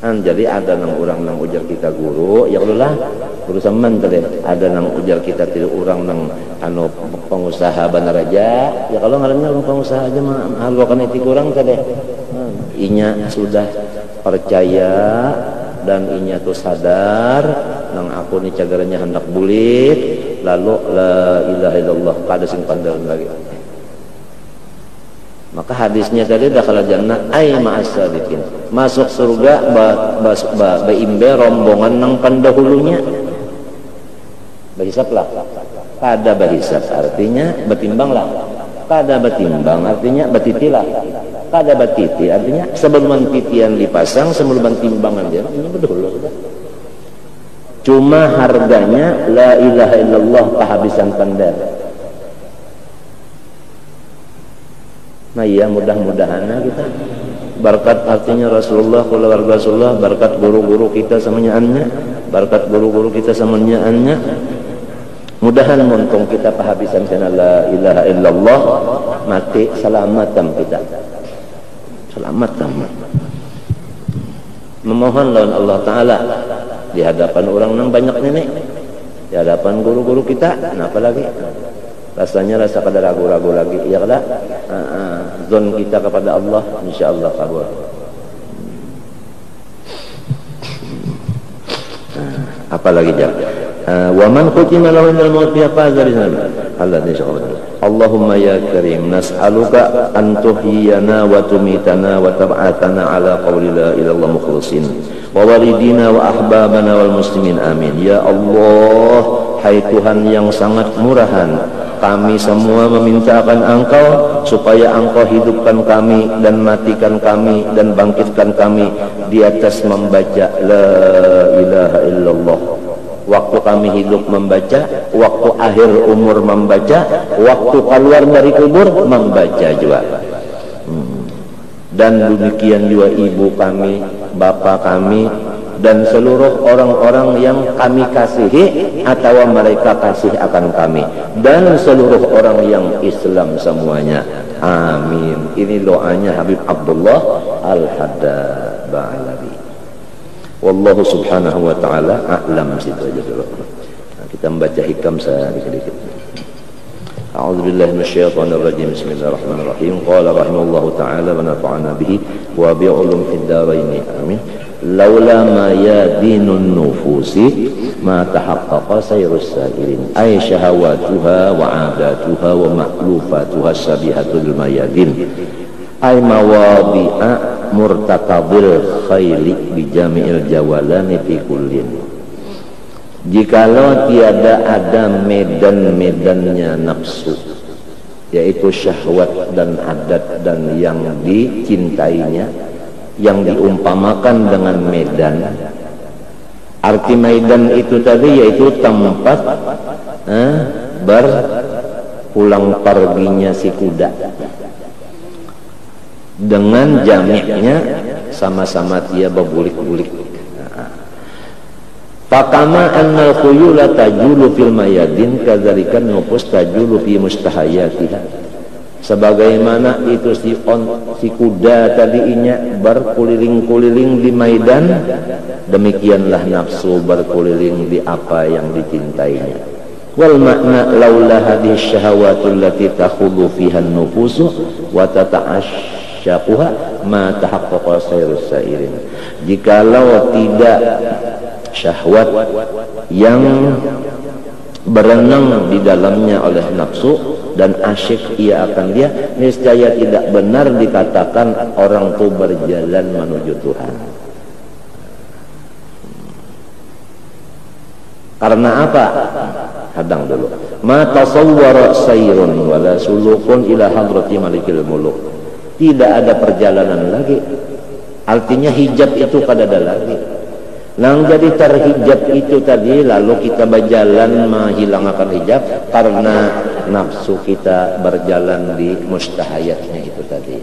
Jadi ada nang orang nang ujar kita guru, ya Allah guru Samman tadi. Ada nang ujar kita tidak orang nang anu pengusaha benar aja. Ya kalau ngarannya orang pengusaha aja mah halukan itu kurang tadi. Inya sudah percaya dan inya tuh sadar nang aku ni cagaranya hendak bulit lalu la ilaha illallah kada sing pandaran lagi. Maka hadisnya tadi dakhala jannah ay ma'as sabiqin. Masuk surga baimbe rombongan nang pendahulunya. Bahisap lah. Kada bahisap artinya betimbanglah. Kada betimbang artinya batitilah. Kada batiti artinya sebelum titian dipasang sebelum timbangan dia. Ini betul sudah. Cuma harganya la ilaha illallah kehabisan pandai. Nah iya mudah-mudahan kita berkat artinya Rasulullah, keluarga Rasulullah, berkat guru-guru kita samanyaannya, berkat guru-guru kita samanyaannya, mudahan muntung kita kehabisan karena la ilaha illallah mati selamatan kita, selamatan. Memohon lawan Allah Ta'ala di hadapan orang yang banyak nenek, di hadapan guru-guru kita, kenapa lagi? Rasanya rasa kada ragu-ragu lagi, ya kada? Zon kita kepada Allah, insyaallah kabul. Apalagi jam? Wa man khutima lahu minal maut fi faza bizalika. Allah insyaallah. Allahumma ya karim nas'aluka an tuhyiyana wa tumitana wa tab'atana ala qawli la ilaha illallah mukhlisin wa walidina wa ahbabana wal muslimin amin. Ya Allah, hai Tuhan yang sangat murahan, kami semua memintakan Engkau supaya Engkau hidupkan kami dan matikan kami dan bangkitkan kami di atas membaca la ilaha illallah. Waktu kami hidup membaca, waktu akhir umur membaca, waktu keluar dari kubur membaca juga. Dan demikian juga ibu kami, bapak kami, dan seluruh orang-orang yang kami kasihi atau mereka kasih akan kami, dan seluruh orang yang Islam semuanya. Amin. Ini doanya Habib Abdullah Al-Haddad Ba'alawi. Wallahu subhanahu wa ta'ala a'lam. Situ aja dulu. Nah, kita membaca hikam sedikit-sedikit. A'udzu billahi minasyaitonir rajim. Bismillahirrahmanirrahim. Qala rahimahullahu ta'ala wa nafa'ana bihi wa bi 'ulum fid dharain. Amin. Laula ma yadinun nufusi ma tahaqqaqa sayrus sairin ay syahawatuha wa 'adatuha wa ma'lufatuha sabihatul mayadin ay mawadi'a murtakabil khayli bijami'il jawalani fi kullin. Jikalau tiada ada medan-medannya nafsu, yaitu syahwat dan adat dan yang dicintainya, yang diumpamakan dengan medan. Arti medan itu tadi yaitu tempat berpulang perginya si kuda, dengan jami'nya sama-sama dia berbulik-bulik. Fakama annal khuyula tajulu fil mayadin kadzalikan nufus tajulu fi mustahayatiha. Sebagaimana itu si kuda tadinya berkeliling-keliling di maidan, demikianlah nafsu berkeliling di apa yang dicintainya. Wal makna laula hadhihi syahawatul lati takhudhu fiha an-nufusu wa tata'asyaquha ma tahaqqaqa sayrus sairin. Jikalau tidak syahwat yang berenang di dalamnya oleh nafsu dan asyik ia akan dia, niscaya tidak benar dikatakan orang itu berjalan menuju Tuhan. Karena apa? Hadang dulu. Ma tasawwara sayrun wala sulukun ila hadrati malikil muluk. Tidak ada perjalanan lagi. Artinya hijab itu kada ada lagi. Nang jadi terhijab itu tadi, lalu kita berjalan menghilangkan hijab karena nafsu kita berjalan di mustahayatnya itu tadi.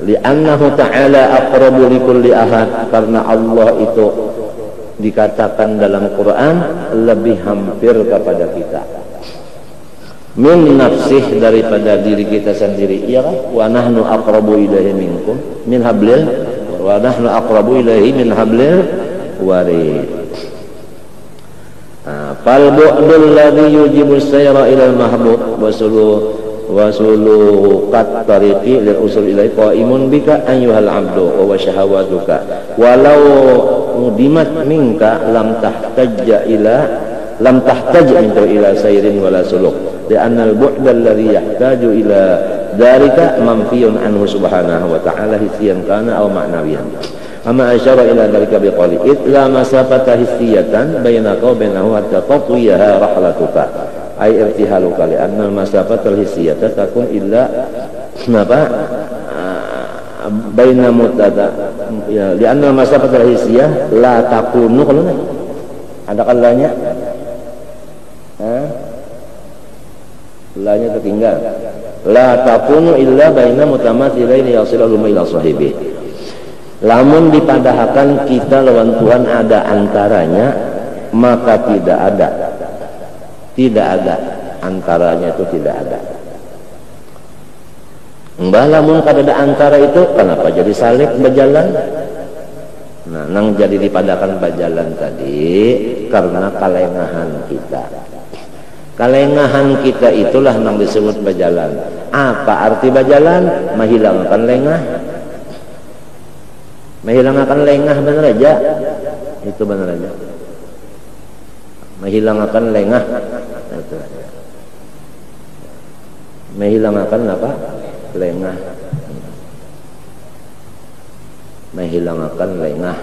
Li'annahu ta'ala aqrabu likulli ahad, karena Allah itu dikatakan dalam Quran lebih hampir kepada kita. Min nafsih, daripada diri kita sendiri, iya kan? Wa nahnu aqrabu ilaihi minkum min hablil wa nahnu aqrabu ilaihi min hablil warid. Fal bu'dul ladzi yujibu sayra ila al-mahbub wa sulukat tariqi lil usul ilaihi qaimun bika ayyuhal abdu wa syahawatuka walau mudimat minka lam tahtaj minka ila sayrin wala suluk li'anna al-bu'da alladhi yahtaju ila dhalika manfiyun anhu subhanahu wa ta'ala hissiyan kana aw ma'nawiyan. Amma asyara ila dhalika biqali la masafata hissiyatan bainaka wa bainahu hatta tatwiyaha rahlatuka ay irtihaluka li'anna al-masafata al-hissiyata takun illa napa baina mutada ya li'anna al-masafata al-hissiyah la takunu kalau ada kalanya lanya tertinggal la takunu illa baina mutamathilaini yasilu ila sahibi. Lamun dipadahkan kita lawan Tuhan ada antaranya, maka tidak ada antaranya, itu tidak ada. Mbah lamun kada ada antara itu kenapa jadi salik berjalan? Nah, nang jadi dipadahkan berjalan tadi karena kalengahan kita. Kalengahan kita itulah nang disebut berjalan. Apa arti berjalan? Menghilangkan lengah. Menghilangkan lengah benar aja. Itu benar aja. Menghilangkan lengah. Itu. Menghilangkan apa? Lengah. Menghilangkan lengah.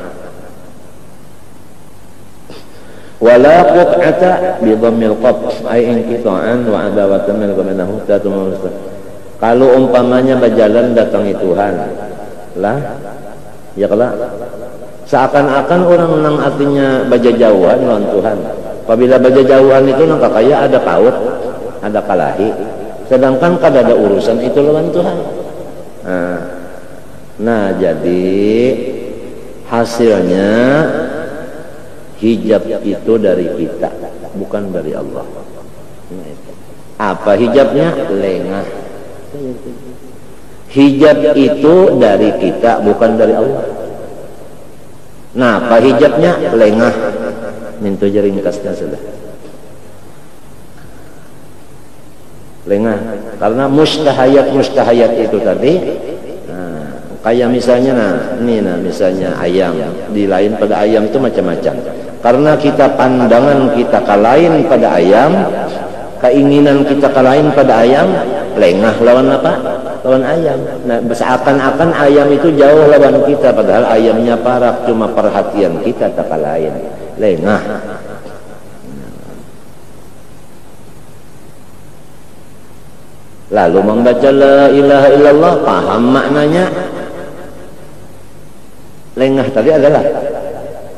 Wala qut'ata bi dhammil qat ay inqita'an wa adawatan min qabnahu tatum. Kalau umpamanya berjalan datangi Tuhan lah ya kalau seakan-akan orang nang artinya baja jauhan lawan Tuhan. Apabila baja jauhan itu nang kakaya ada paut, ada kalahi. Sedangkan kada ada urusan itu lawan Tuhan. Nah, jadi hasilnya hijab itu dari kita, bukan dari Allah. Apa hijabnya? Lengah. Hijab itu dari kita, bukan dari Allah. Nah, apa hijabnya? Lengah. Mintu ringkasnya sudah. Lengah. Karena mustahayat itu tadi, kayak misalnya misalnya ayam, di lain pada ayam itu macam-macam. Karena kita pandangan kita kalain pada ayam, keinginan kita kalain pada ayam, lengah lawan apa? Lawan ayam. Nah, seakan-akan ayam itu jauh lawan kita, padahal ayamnya parak, cuma perhatian kita tak kalain. Lengah. Lalu membaca la ilaha illallah, paham maknanya? Lengah tadi adalah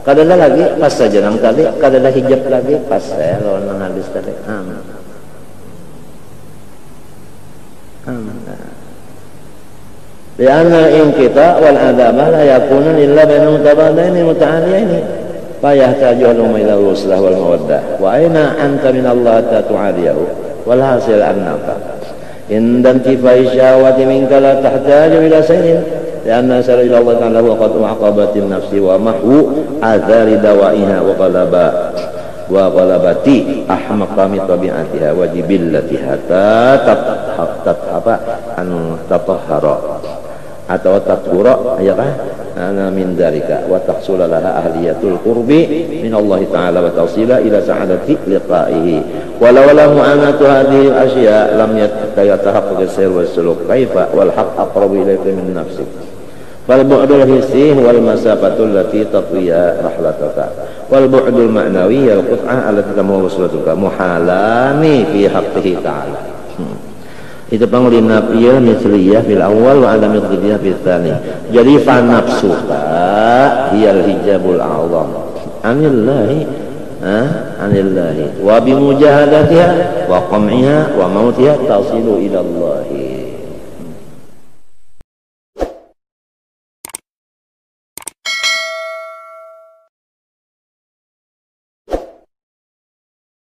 kada ada lagi pas saja nang tadi, kada ada hijab lagi pas saya lawan nang hadis tadi. Lianna inqita wal adama la yakunu illa baina mutabadaini muta'aliyaini fa yahtaju ila al-uslah wal mawaddah wa aina anta min Allah ta'adiyahu wal hasil annaka indan tifai syahwati minka la tahtaju ila sayyin lianna sara ila Allah ta'ala wa qad aqabatin nafsi wa mahwu azari dawaiha wa qalabati ahmaqami tabi'atiha wa jibillatiha tatahhara atau tathura ya kan ana min dalika wa tahsul laha ahliyatul qurbi min Allah taala wa tawsila ila sa'adati liqa'ihi walau la mu'anatu hadhihi al-ashya lam yatahaqqaq as-sayr wa suluk kaifa wal haqq aqrabu ilayka min nafsik fal bu'dul hissi wal masafatu allati tatwiya rahlataka wal bu'dul ma'nawi al qut'ah allati tamu waslatuka muhalani fi haqqihi ta'ala. Itu panggil nafiyah misliyah fil awal wa adam misliyah fil tsani. Jadi fa nafsuha hiyal hijabul a'zam anillahi anillahi wa bi mujahadatiha wa qam'iha wa mautiha tasilu ila Allah.